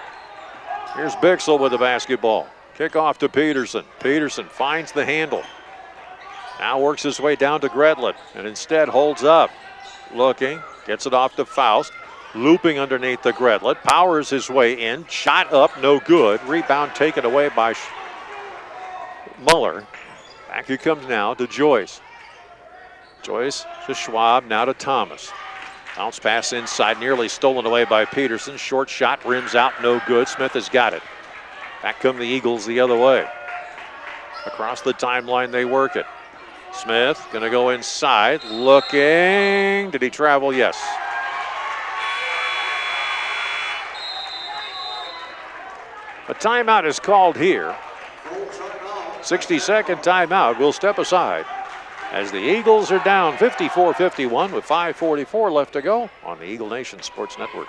Here's Bixel with the basketball. Kickoff to Peterson. Peterson finds the handle. Now works his way down to Gretlett and instead holds up. Looking. Gets it off to Faust. Looping underneath the Gretlett. Powers his way in. Shot up. No good. Rebound taken away by Muller. Back he comes now to Joyce. Joyce to Schwab, now to Thomas. Bounce pass inside, nearly stolen away by Peterson. Short shot, rims out, no good. Smith has got it. Back come the Eagles the other way. Across the timeline they work it. Smith gonna go inside, looking. Did he travel? Yes. A timeout is called here. 60-second timeout. We'll step aside as the Eagles are down 54-51 with 5:44 left to go on the Eagle Nation Sports Network.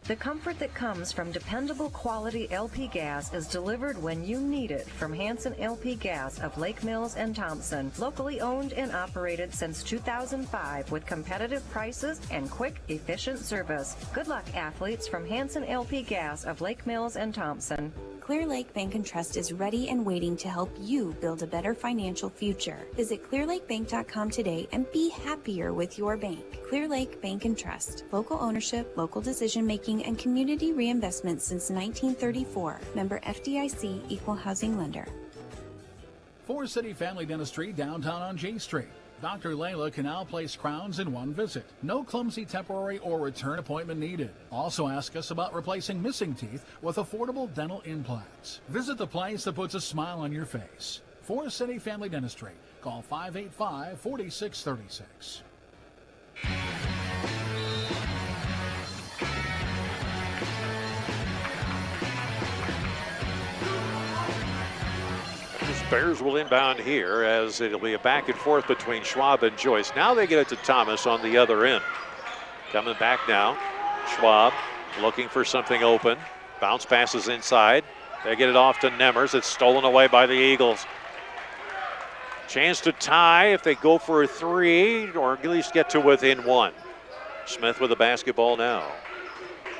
The comfort that comes from dependable quality LP gas is delivered when you need it from Hanson LP Gas of Lake Mills and Thompson. Locally owned and operated since 2005 with competitive prices and quick, efficient service. Good luck, athletes, from Hanson LP Gas of Lake Mills and Thompson. Clear Lake Bank and Trust is ready and waiting to help you build a better financial future. Visit clearlakebank.com today and be happier with your bank. Clear Lake Bank and Trust. Local ownership, local decision making, and community reinvestment since 1934. Member FDIC, Equal Housing Lender. Forest City Family Dentistry, downtown on J Street. Dr. Layla can now place crowns in one visit. No clumsy temporary or return appointment needed. Also ask us about replacing missing teeth with affordable dental implants. Visit the place that puts a smile on your face. Forest City Family Dentistry. Call 585-4636. Bears will inbound here as it'll be a back and forth between Schwab and Joyce. Now they get it to Thomas on the other end. Coming back now. Schwab looking for something open. Bounce passes inside. They get it off to Nemers. It's stolen away by the Eagles. Chance to tie if they go for a three or at least get to within one. Smith with the basketball now.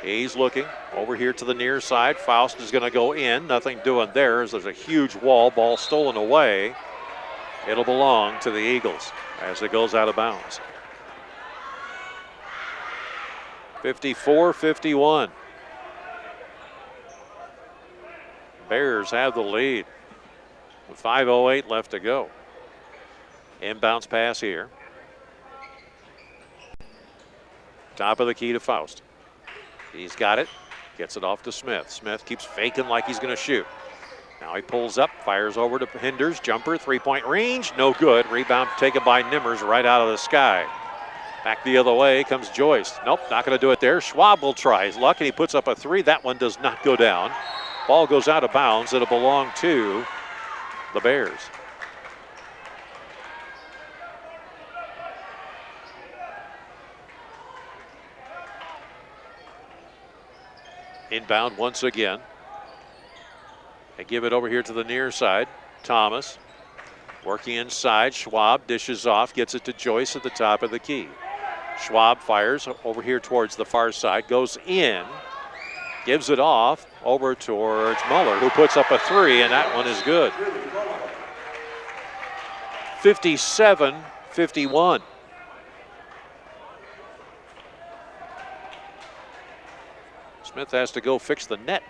He's looking over here to the near side. Faust is going to go in. Nothing doing there as there's a huge wall. Ball stolen away. It'll belong to the Eagles as it goes out of bounds. 54-51. Bears have the lead with 5:08 left to go. Inbounds pass here. Top of the key to Faust. He's got it, gets it off to Smith. Smith keeps faking like he's going to shoot. Now he pulls up, fires over to Hinders. Jumper, three-point range, no good. Rebound taken by Nimmers right out of the sky. Back the other way comes Joyce. Nope, not going to do it there. Schwab will try his luck, and he puts up a three. That one does not go down. Ball goes out of bounds. It'll belong to the Bears. Inbound once again. They give it over here to the near side. Thomas working inside. Schwab dishes off, gets it to Joyce at the top of the key. Schwab fires over here towards the far side, goes in, gives it off over towards Muller, who puts up a three, and that one is good. 57-51. Smith has to go fix the net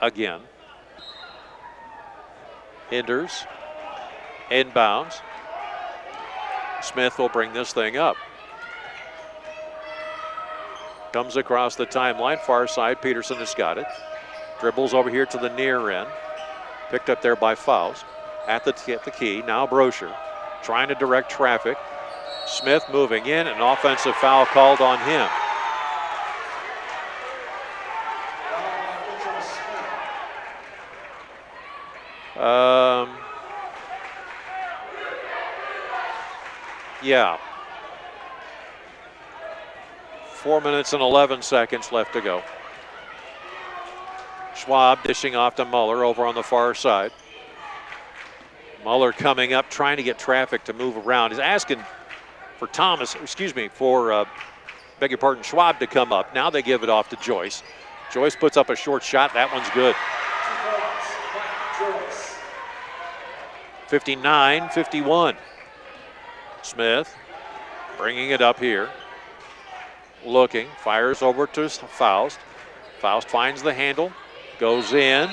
again. Hinders, inbounds. Smith will bring this thing up. Comes across the timeline, far side. Peterson has got it. Dribbles over here to the near end. Picked up there by Faust. At the key, now Brocher trying to direct traffic. Smith moving in, an offensive foul called on him. Yeah. 4 minutes and 11 seconds left to go. Schwab dishing off to Muller over on the far side. Muller coming up, trying to get traffic to move around. He's asking for beg your pardon, Schwab to come up. Now they give it off to Joyce. Joyce puts up a short shot. That one's good. 59-51. Smith bringing it up here. Looking, fires over to Faust. Faust finds the handle, goes in.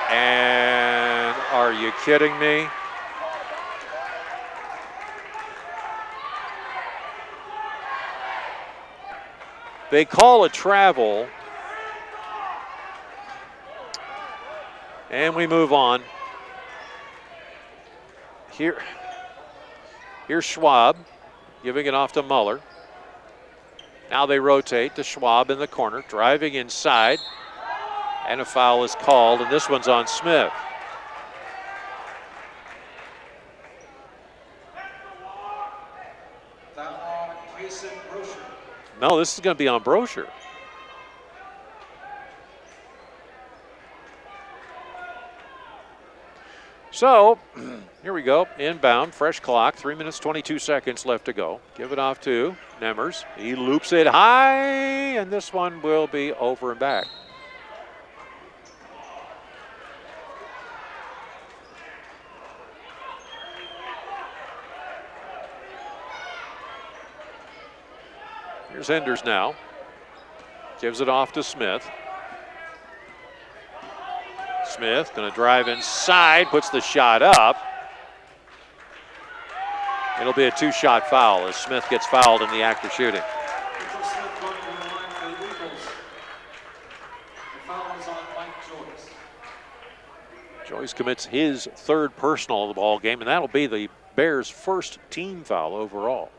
And are you kidding me? They call a travel. And we move on. Here's Schwab giving it off to Muller. Now they rotate to Schwab in the corner, driving inside. And a foul is called, and this one's on Smith. No, this is going to be on Brocher. So, here we go. Inbound, fresh clock, 3 minutes, 22 seconds left to go. Give it off to Nemmers. He loops it high, and this one will be over and back. Here's Henders now. Gives it off to Smith. Smith going to drive inside, puts the shot up. It'll be a two-shot foul as Smith gets fouled in the act of shooting. Joyce commits his third personal of the ball game, and that'll be the Bears' first team foul overall.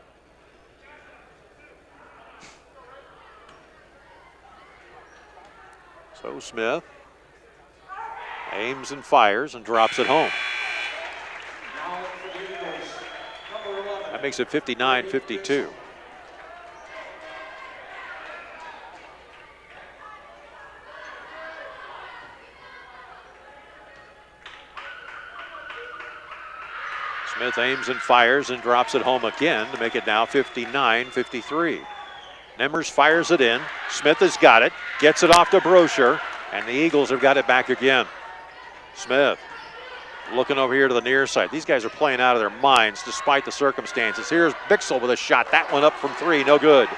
So Smith aims and fires and drops it home. That makes it 59-52. Smith aims and fires and drops it home again to make it now 59-53. Nemmers fires it in. Smith has got it, gets it off to Brosher, and the Eagles have got it back again. Smith looking over here to the near side. These guys are playing out of their minds despite the circumstances. Here's Bixel with a shot. That one up from three, no good.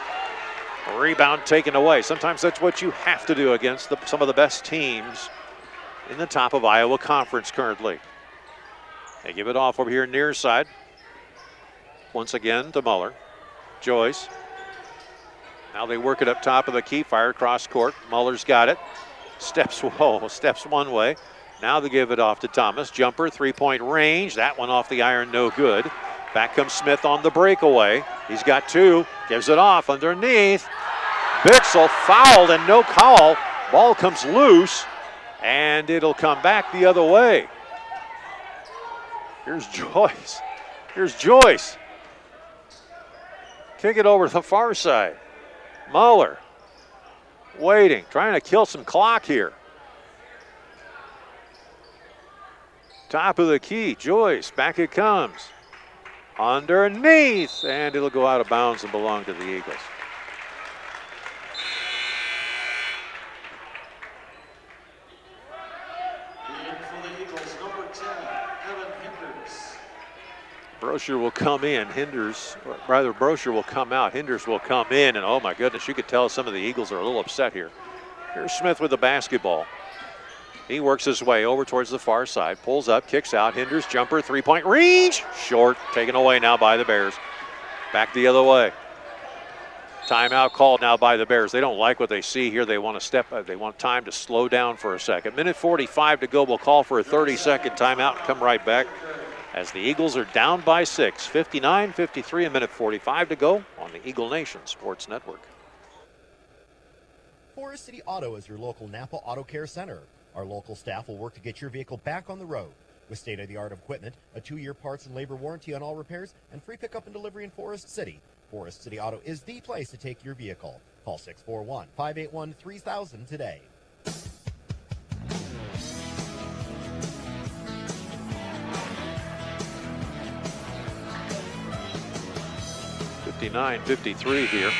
A rebound taken away. Sometimes that's what you have to do against some of the best teams in the top of Iowa Conference currently. They give it off over here near side. Once again to Muller. Joyce. Now they work it up top of the key, fire across court. Muller's got it. Steps one way. Now they give it off to Thomas. Jumper, three-point range. That one off the iron, no good. Back comes Smith on the breakaway. He's got two. Gives it off underneath. Bixel fouled and no call. Ball comes loose, and it'll come back the other way. Here's Joyce. Here's Joyce. Kick it over to the far side. Muller waiting, trying to kill some clock here. Top of the key, Joyce, back it comes. Underneath, and it'll go out of bounds and belong to the Eagles. Brosher will come in. Brosher will come out. Henders will come in, and oh my goodness, you could tell some of the Eagles are a little upset here. Here's Smith with the basketball. He works his way over towards the far side, pulls up, kicks out. Henders jumper, three-point range, short, taken away now by the Bears. Back the other way. Timeout called now by the Bears. They don't like what they see here. They want they want time to slow down for a second. Minute 45 to go. We'll call for a 30-second timeout and come right back as the Eagles are down by 6. 59-53, a minute 45 to go on the Eagle Nation Sports Network. Forest City Auto is your local Napa Auto Care Center. Our local staff will work to get your vehicle back on the road. With state-of-the-art equipment, a 2-year parts and labor warranty on all repairs, and free pickup and delivery in Forest City. Forest City Auto is the place to take your vehicle. Call 641-581-3000 today. 59-53 here.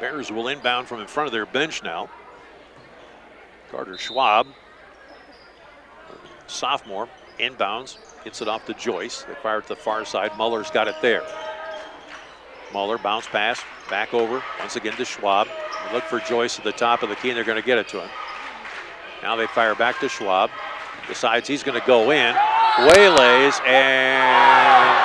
Bears will inbound from in front of their bench now. Carter Schwab, sophomore, inbounds, gets it off to Joyce. They fire it to the far side. Muller's got it there. Muller, bounce pass, back over, once again to Schwab. They look for Joyce at the top of the key, and they're going to get it to him. Now they fire back to Schwab. Decides he's going to go in. Waylays, and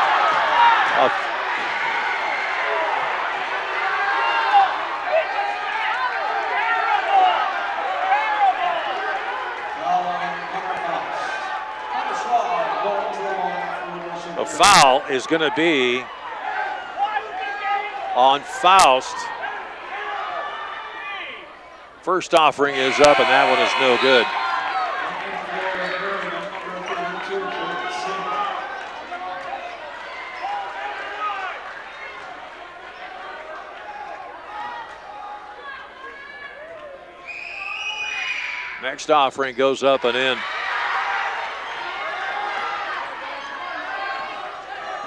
a foul is going to be on Faust. First offering is up, and that one is no good. Next offering goes up and in.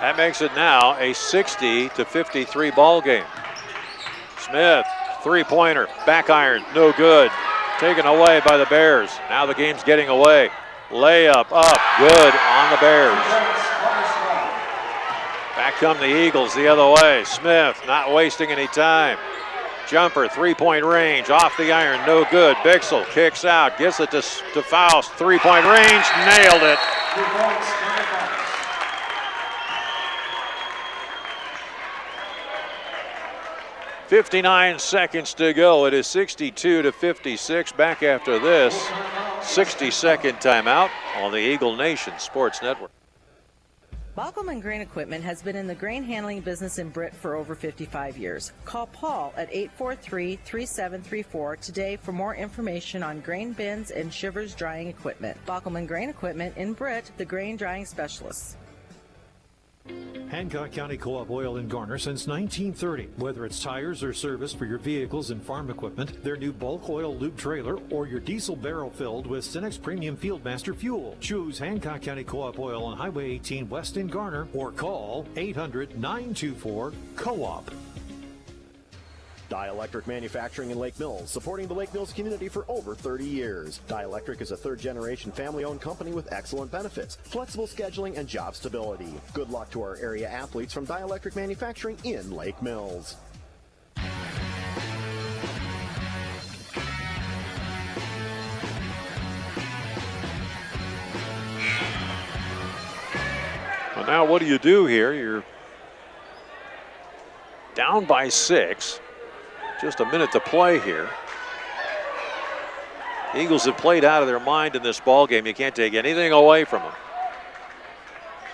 That makes it now a 60-53 ball game. Smith, three-pointer, back iron, no good. Taken away by the Bears. Now the game's getting away. Layup up, good on the Bears. Back come the Eagles the other way. Smith not wasting any time. Jumper, three-point range, off the iron, no good. Bixel kicks out, gets it to Faust, three-point range, nailed it. 59 seconds to go. It is 62-56. Back after this 60-second timeout on the Eagle Nation Sports Network. Baukelman Grain Equipment has been in the grain handling business in Britt for over 55 years. Call Paul at 843-3734 today for more information on grain bins and shivers drying equipment. Baukelman Grain Equipment in Britt, the grain drying specialists. Hancock County Co-op Oil in Garner since 1930. Whether it's tires or service for your vehicles and farm equipment, their new bulk oil lube trailer, or your diesel barrel filled with Cenex Premium Fieldmaster fuel, choose Hancock County Co-op Oil on Highway 18 West in Garner or call 800-924-COOP. Dielectric Manufacturing in Lake Mills, supporting the Lake Mills community for over 30 years. Dielectric is a third-generation family-owned company with excellent benefits, flexible scheduling, and job stability. Good luck to our area athletes from Dielectric Manufacturing in Lake Mills. Well, now what do you do here? You're down by 6. Just a minute to play here. Eagles have played out of their mind in this ball game. You can't take anything away from them.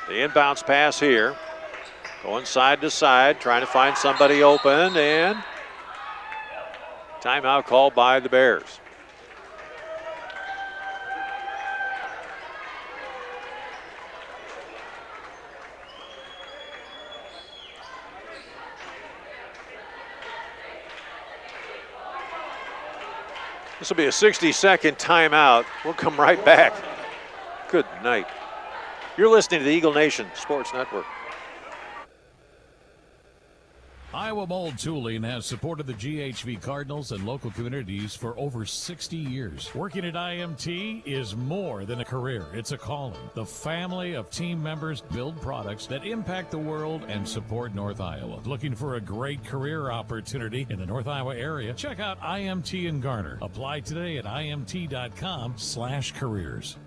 The inbounds pass here. Going side to side, trying to find somebody open, and timeout called by the Bears. This will be a 60-second timeout. We'll come right back. Good night. You're listening to the Eagle Nation Sports Network. Iowa Mold Tooling has supported the GHV Cardinals and local communities for over 60 years. Working at IMT is more than a career, it's a calling. The family of team members build products that impact the world and support North Iowa. Looking for a great career opportunity in the North Iowa area? Check out IMT in Garner. Apply today at imt.com/careers.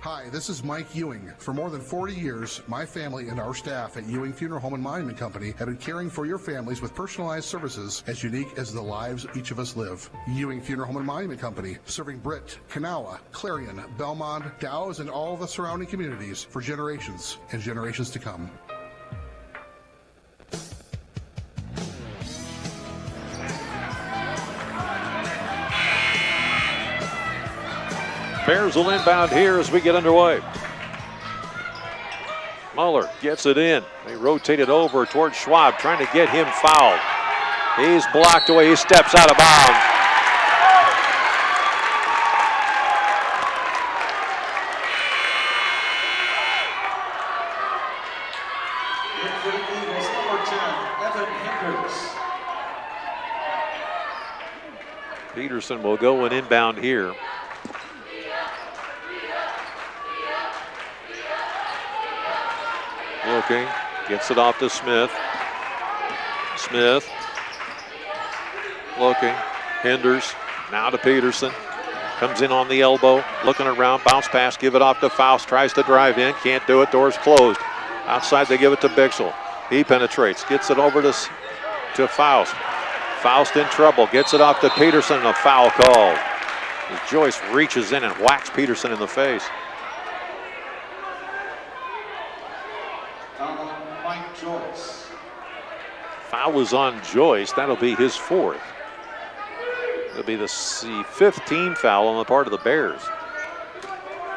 Hi, this is Mike Ewing. For more than 40 years, my family and our staff at Ewing Funeral Home and Monument Company have been caring for your families with personalized services as unique as the lives each of us live. Ewing Funeral Home and Monument Company, serving Britt, Kanawha, Clarion, Belmont, Dow's, and all the surrounding communities for generations and generations to come. Bears will inbound here as we get underway. Muller gets it in. They rotate it over towards Schwab, trying to get him fouled. He's blocked away. He steps out of bounds. For the Eagles, number 10, Evan Hendricks. Peterson will go and inbound here. Looking, gets it off to Smith. Smith looking, hinders, now to Peterson. Comes in on the elbow, looking around, bounce pass, give it off to Faust, tries to drive in, can't do it, doors closed. Outside they give it to Bixel. He penetrates, gets it over to Faust. Faust in trouble, gets it off to Peterson, and a foul called. As Joyce reaches in and whacks Peterson in the face. Mike Joyce. Foul is on Joyce. That'll be his 4th. It'll be the 5th team foul on the part of the Bears.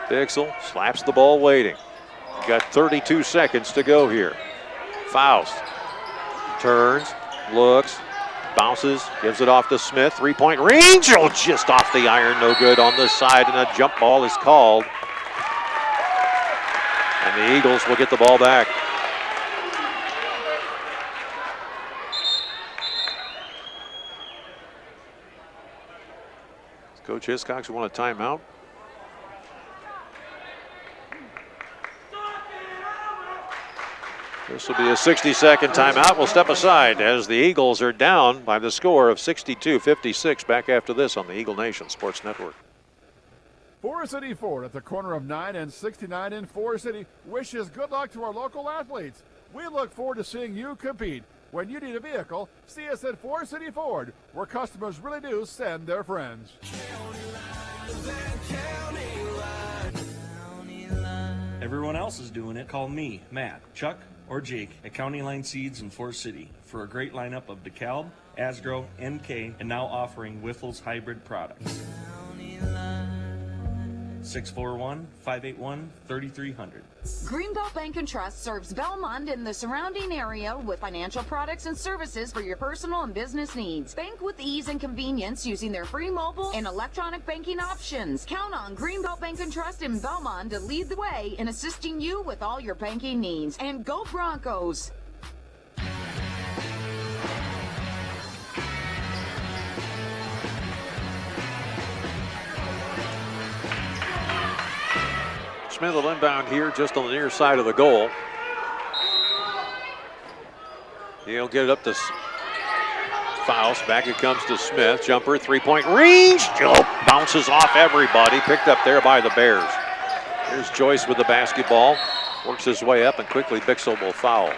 Bixel slaps the ball waiting. Got 32 seconds to go here. Faust turns, looks, bounces, gives it off to Smith. 3-point range, oh, just off the iron, no good on the side, and a jump ball is called. And the Eagles will get the ball back. Coach Hiscox want a timeout. This will be a 60-second timeout. We'll step aside as the Eagles are down by the score of 62-56. Back after this on the Eagle Nation Sports Network. Forest City Ford at the corner of 9 and 69 in Forest City wishes good luck to our local athletes. We look forward to seeing you compete. When you need a vehicle, see us at Forest City Ford, where customers really do send their friends. Everyone else is doing it. Call me, Matt, Chuck, or Jake at County Line Seeds in Forest City for a great lineup of DeKalb, Asgrow, MK, and now offering Wiffles hybrid products. 641-581-3300. Greenbelt Bank and Trust serves Belmont and the surrounding area with financial products and services for your personal and business needs. Bank with ease and convenience using their free mobile and electronic banking options. Count on Greenbelt Bank and Trust in Belmont to lead the way in assisting you with all your banking needs. And go Broncos! Smith will inbound here just on the near side of the goal. He'll get it up to Faust. Back it comes to Smith. Jumper, 3-point range. Oh, bounces off everybody. Picked up there by the Bears. Here's Joyce with the basketball. Works his way up and quickly Bixel will foul.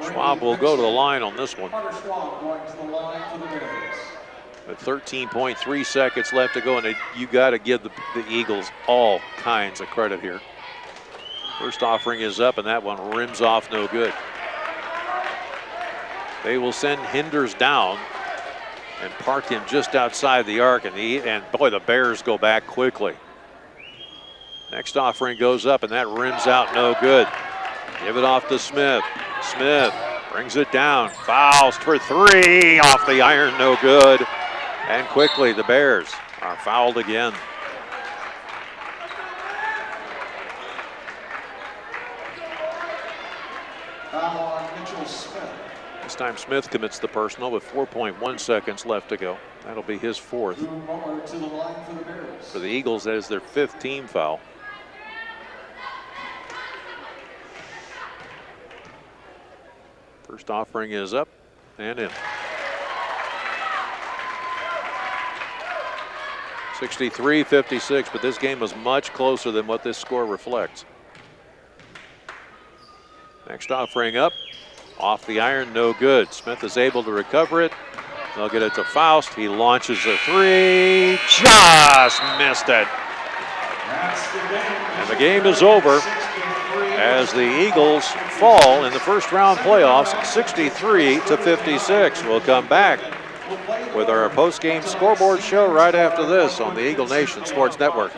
Schwab will go to the line on this one. With 13.3 seconds left to go, and you got to give the Eagles all kinds of credit here. First offering is up, and that one rims off no good. They will send Hinders down and park him just outside the arc, and boy, the Bears go back quickly. Next offering goes up, and that rims out no good. Give it off to Smith. Smith brings it down. Faust for three, off the iron, no good. And quickly, the Bears are fouled again. Foul on Mitchell Smith. This time Smith commits the personal with 4.1 seconds left to go. That'll be his fourth. To the line for the Bears. For the Eagles, that is their fifth team foul. First offering is up and in. 63-56, but this game was much closer than what this score reflects. Next offering up, off the iron, no good. Smith is able to recover it. They'll get it to Faust. He launches a three, just missed it. And the game is over as the Eagles fall in the first round playoffs, 63-56. We'll come back with our post-game scoreboard show right after this on the Eagle Nation Sports Network.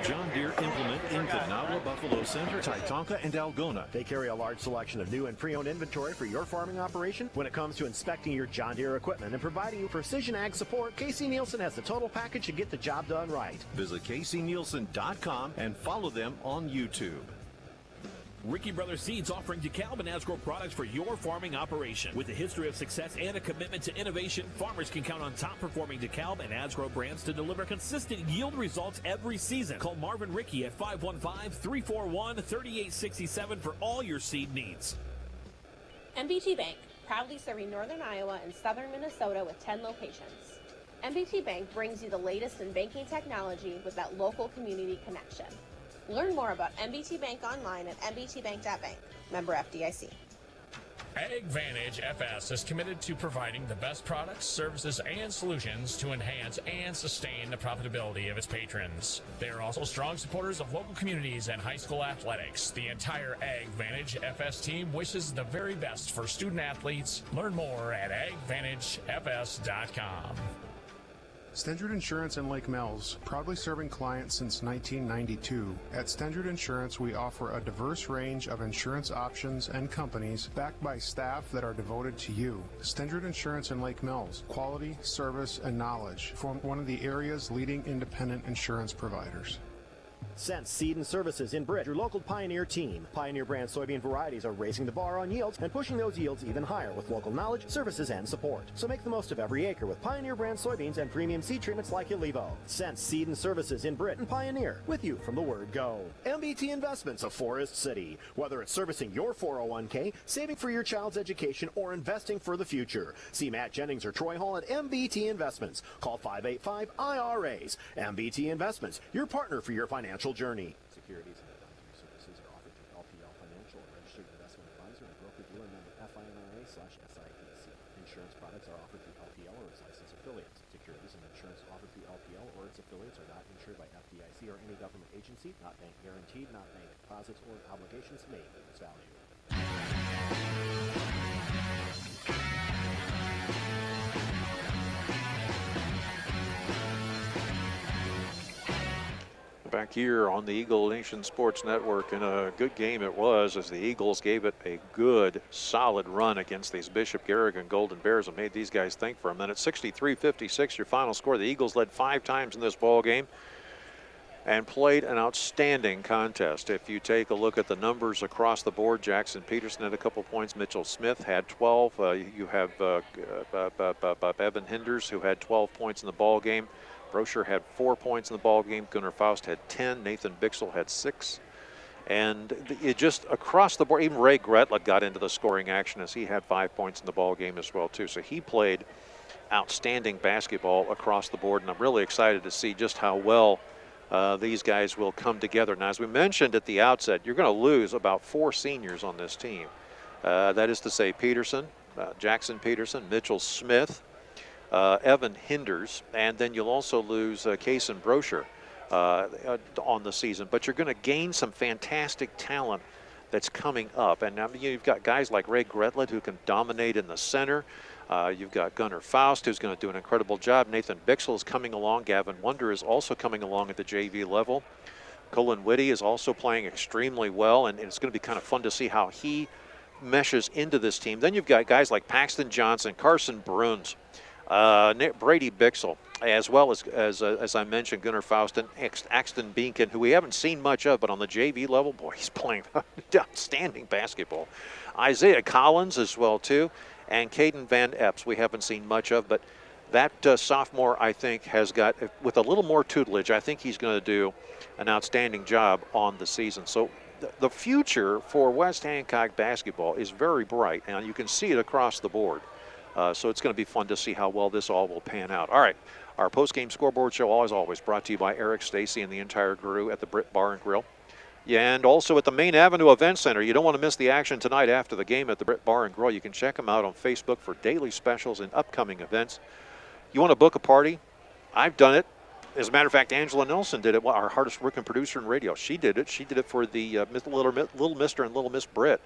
John Deere implement in Kanawha, Buffalo Center, Titonka, and Algona. They carry a large selection of new and pre-owned inventory for your farming operation. When it comes to inspecting your John Deere equipment and providing you precision ag support, KC Nielsen has the total package to get the job done right. Visit kcnielsen.com and follow them on YouTube. Ricky Brothers Seeds offering DeKalb and Asgrow products for your farming operation. With a history of success and a commitment to innovation, farmers can count on top-performing DeKalb and Asgrow brands to deliver consistent yield results every season. Call Marvin Ricky at 515-341-3867 for all your seed needs. MBT Bank, proudly serving northern Iowa and southern Minnesota with 10 locations. MBT Bank brings you the latest in banking technology with that local community connection. Learn more about MBT Bank online at mbtbank.bank. Member FDIC. AgVantage FS is committed to providing the best products, services, and solutions to enhance and sustain the profitability of its patrons. They are also strong supporters of local communities and high school athletics. The entire AgVantage FS team wishes the very best for student athletes. Learn more at agvantagefs.com. Stendrud Insurance in Lake Mills, proudly serving clients since 1992. At Stendrud Insurance, we offer a diverse range of insurance options and companies backed by staff that are devoted to you. Stendrud Insurance in Lake Mills, quality, service, and knowledge from one of the area's leading independent insurance providers. Sense Seed and Services in Britt, your local Pioneer team. Pioneer brand soybean varieties are raising the bar on yields and pushing those yields even higher with local knowledge, services, and support. So make the most of every acre with Pioneer brand soybeans and premium seed treatments like Ilevo. Sense Seed and Services in Britt and Pioneer, with you from the word go. MBT Investments of Forest City. Whether it's servicing your 401k, saving for your child's education, or investing for the future. See Matt Jennings or Troy Hall at MBT Investments. Call 585-IRAs. MBT Investments, your partner for your financial journey. Securities and advisory services are offered through LPL Financial, a registered investment advisor and broker-dealer member FINRA/SIPC. Insurance products are offered through LPL or its licensed affiliates. Securities and insurance offered through LPL or its affiliates are not insured by FDIC or any government agency, not bank guaranteed, not bank deposits or obligations made with its value. Back here on the Eagle Nation Sports Network, and a good game it was as the Eagles gave it a good, solid run against these Bishop Garrigan Golden Bears and made these guys think for a minute. 63-56 your final score. The Eagles led 5 times in this ball game and played an outstanding contest. If you take a look at the numbers across the board, Jackson Peterson had a couple points. Mitchell Smith had 12. You have Evan Hinders, who had 12 points in the ball game. Brosher had 4 points in the ball game. Gunnar Faust had 10. Nathan Bixel had 6. And it just across the board, even Ray Gretlet got into the scoring action as he had 5 points in the ball game as well too. So he played outstanding basketball across the board, and I'm really excited to see just how well these guys will come together. Now, as we mentioned at the outset, you're going to lose about 4 seniors on this team. That is to say Peterson, Jackson Peterson, Mitchell Smith, Evan Hinders, and then you'll also lose Kaysen Brosher on the season. But you're going to gain some fantastic talent that's coming up. And now you've got guys like Ray Gretlet who can dominate in the center. You've got Gunnar Faust, who's going to do an incredible job. Nathan Bixel is coming along. Gavin Wonder is also coming along at the JV level. Colin Whitty is also playing extremely well, and it's going to be kind of fun to see how he meshes into this team. Then you've got guys like Paxton Johnson, Carson Bruns, Brady Bixel, as well as I mentioned, Gunnar Faust and Axton Beacon, who we haven't seen much of, but on the JV level, boy, he's playing outstanding basketball. Isaiah Collins as well too, and Caden Van Epps we haven't seen much of, but that sophomore, I think, has got, with a little more tutelage, I think he's going to do an outstanding job on the season. So the future for West Hancock basketball is very bright, and you can see it across the board. So it's going to be fun to see how well this all will pan out. All right, our post-game scoreboard show, as always, brought to you by Eric Stacy and the entire crew at the Britt Bar and Grill. Yeah, and also at the Main Avenue Event Center. You don't want to miss the action tonight after the game at the Britt Bar and Grill. You can check them out on Facebook for daily specials and upcoming events. You want to book a party? I've done it. As a matter of fact, Angela Nelson did it, our hardest working producer in radio. She did it. She did it for the Little Mr. and Little Miss Britt.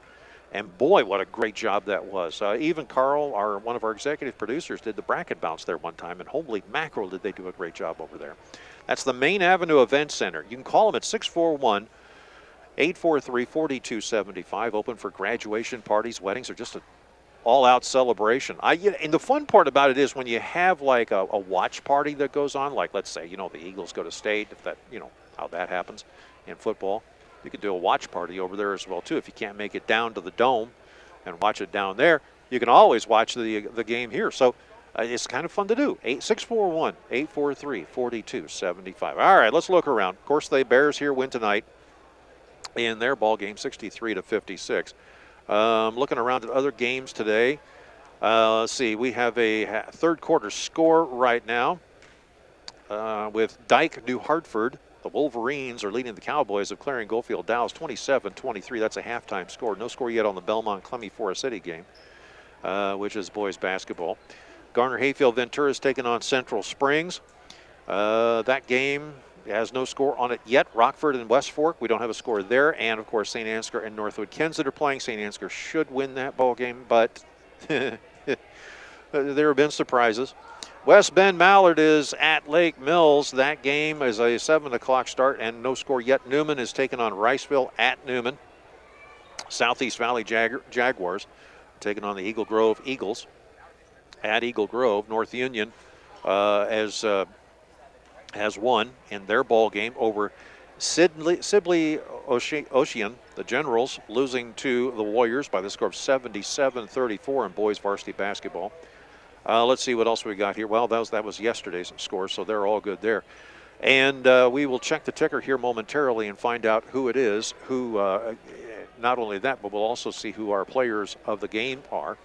And boy, what a great job that was. Even Carl, one of our executive producers, did the bracket bounce there one time, and holy mackerel did they do a great job over there. That's the Main Avenue Event Center. You can call them at 641-843-4275, open for graduation parties, weddings, or just an all-out celebration. And the fun part about it is when you have like a watch party that goes on, like let's say, the Eagles go to state, if that, how that happens in football. You could do a watch party over there as well, too. If you can't make it down to the Dome and watch it down there, you can always watch the game here. So it's kind of fun to do. 641-843-4275. All right, let's look around. Of course, the Bears here win tonight in their ball game, 63-56. Looking around at other games today. Let's see. We have a third quarter score right now with Dyke New Hartford. The Wolverines are leading the Cowboys of Clarion Goldfield Dallas 27-23. That's a halftime score. No score yet on the Belmont Clemmy Forest City game, which is boys basketball. Garner Hayfield Ventura is taking on Central Springs. That game has no score on it yet. Rockford and West Fork, we don't have a score there. And, of course, St. Ansgar and Northwood Kensett are playing. St. Ansgar should win that ball game, but there have been surprises. West Bend Mallard is at Lake Mills. That game is a 7 o'clock start and no score yet. Newman is taking on Riceville at Newman. Southeast Valley Jaguars taking on the Eagle Grove Eagles at Eagle Grove. North Union has won in their ball game over Sibley Ocean. The Generals losing to the Warriors by the score of 77-34 in boys varsity basketball. Let's see what else we got here. Well, that was yesterday's score, so they're all good there. And we will check the ticker here momentarily and find out who it is, not only that, but we'll also see who our players of the game are.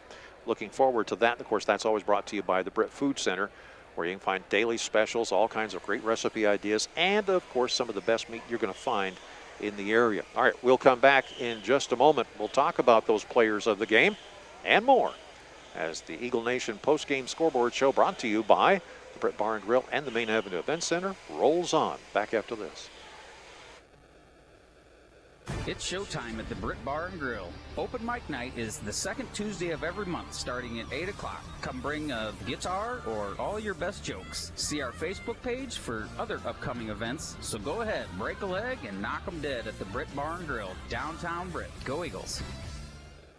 Looking forward to that. Of course, that's always brought to you by the Britt Food Center, where you can find daily specials, all kinds of great recipe ideas, and, of course, some of the best meat you're going to find in the area. All right, we'll come back in just a moment. We'll talk about those players of the game and more as the Eagle Nation post-game scoreboard show brought to you by the Britt Bar and Grill and the Main Avenue Event Center rolls on. Back after this. It's showtime at the Britt Bar and Grill. Open mic night is the second Tuesday of every month starting at 8 o'clock. Come bring a guitar or all your best jokes. See our Facebook page for other upcoming events. So go ahead, break a leg and knock 'em dead at the Britt Bar and Grill, downtown Britt. Go Eagles.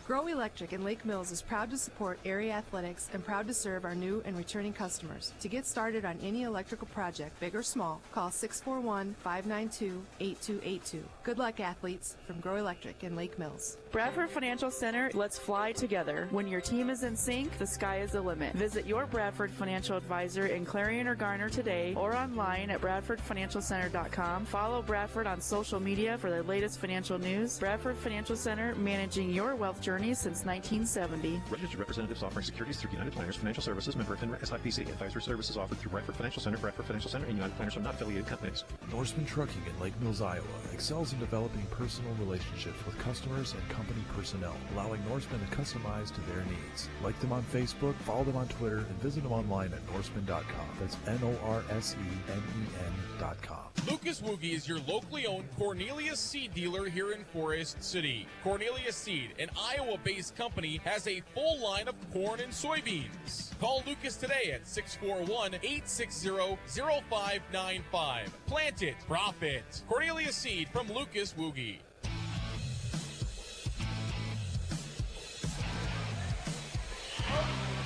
Grow Electric in Lake Mills is proud to support area athletics and proud to serve our new and returning customers. To get started on any electrical project, big or small, call 641-592-8282. Good luck, athletes, from Grow Electric in Lake Mills. Bradford Financial Center, let's fly together. When your team is in sync, the sky is the limit. Visit your Bradford Financial Advisor in Clarion or Garner today or online at bradfordfinancialcenter.com. Follow Bradford on social media for the latest financial news. Bradford Financial Center, managing your wealth journey since 1970. Registered representatives offering securities through United Planners Financial Services, member FINRA SIPC. Advisory services offered through Bradford Financial Center, and United Planners are not affiliated companies. Norseman Trucking in Lake Mills, Iowa excels in developing personal relationships with customers and company personnel, allowing Norseman to customize to their needs. Like them on Facebook, follow them on Twitter, and visit them online at norseman.com. That's NORSEMEN.com. Lucas Woogie is your locally owned Cornelius Seed dealer here in Forest City. Cornelius Seed, an Iowa-based company, has a full line of corn and soybeans. Call Lucas today at 641-860-0595. Plant it, profit. Cornelius Seed from Lucas Woogie.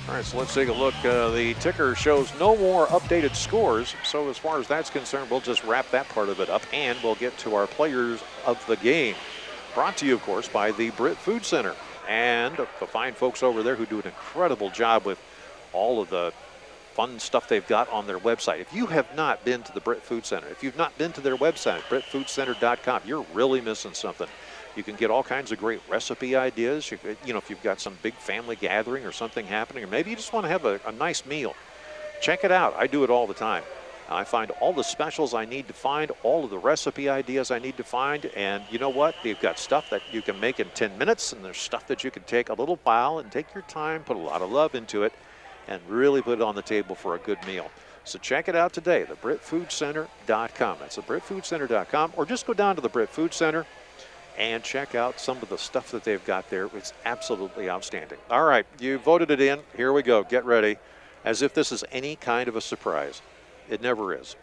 All right, so let's take a look. The ticker shows no more updated scores. So as far as that's concerned, we'll just wrap that part of it up, and we'll get to our players of the game. Brought to you, of course, by the Britt Food Center and the fine folks over there who do an incredible job with all of the fun stuff they've got on their website. If you have not been to the Britt Food Center, if you've not been to their website, brittfoodcenter.com, you're really missing something. You can get all kinds of great recipe ideas. If you've got some big family gathering or something happening, or maybe you just want to have a nice meal, check it out. I do it all the time. I find all the specials I need to find, all of the recipe ideas I need to find, and you know what? They've got stuff that you can make in 10 minutes, and there's stuff that you can take a little while and take your time, put a lot of love into it, and really put it on the table for a good meal. So check it out today, the BrittFoodCenter.com. That's the BrittFoodCenter.com, or just go down to the Britt Food Center and check out some of the stuff that they've got there. It's absolutely outstanding. All right, you voted it in. Here we go. Get ready. As if this is any kind of a surprise. It never is.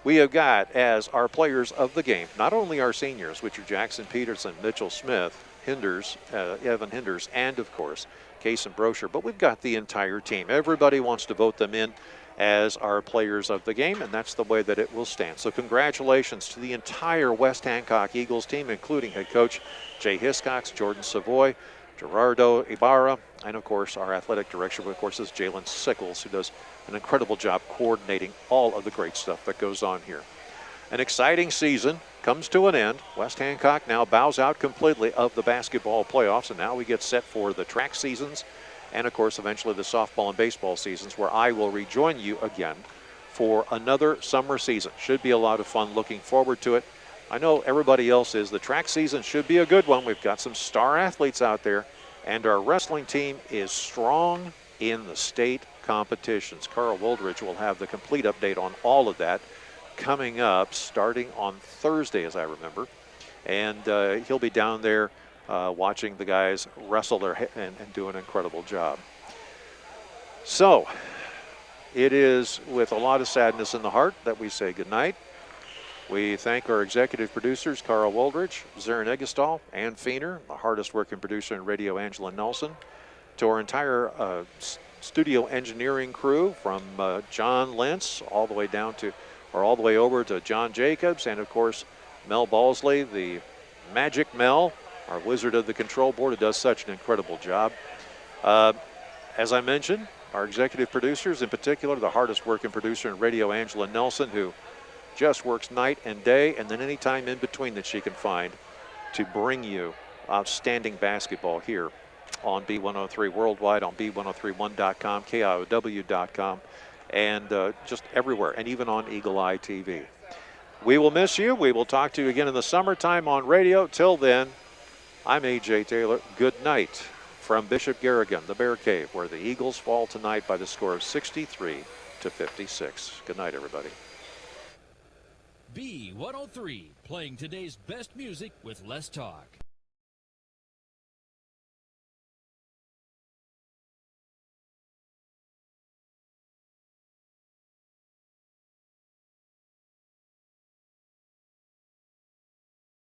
We have got as our players of the game, not only our seniors, which are Jackson Peterson, Mitchell Smith, Hinders, Evan Hinders, and, of course, Case and Brosher, but we've got the entire team. Everybody wants to vote them in as our players of the game, and that's the way that it will stand. So congratulations to the entire West Hancock Eagles team, including head coach Jay Hiscox, Jordan Savoy, Gerardo Ibarra, and of course our athletic director, of course, is Jalen Sickles, who does an incredible job coordinating all of the great stuff that goes on here. An exciting season comes to an end. West Hancock now bows out completely of the basketball playoffs, and now we get set for the track seasons and, of course, eventually the softball and baseball seasons, where I will rejoin you again for another summer season. Should be a lot of fun. Looking forward to it. I know everybody else is. The track season should be a good one. We've got some star athletes out there, and our wrestling team is strong in the state competitions. Carl Woldridge will have the complete update on all of that coming up starting on Thursday, as I remember. And he'll be down there watching the guys wrestle and do an incredible job. So, it is with a lot of sadness in the heart that we say goodnight. We thank our executive producers, Carl Woldridge, Zarin Eggestal, Ann Feener, the hardest working producer in radio, Angela Nelson, to our entire studio engineering crew from John Lentz all the way over to John Jacobs, and of course Mel Balsley, the Magic Mel, our wizard of the control board, who does such an incredible job. As I mentioned, our executive producers, in particular, the hardest working producer in radio, Angela Nelson, who just works night and day, and then any time in between that she can find to bring you outstanding basketball here on B103 worldwide, on B1031.com, KIOW.com, and just everywhere, and even on Eagle Eye TV. We will miss you. We will talk to you again in the summertime on radio. Till then, I'm A.J. Taylor. Good night from Bishop Garrigan, the Bear Cave, where the Eagles fall tonight by the score of 63-56. Good night, everybody. B103, playing today's best music with less talk.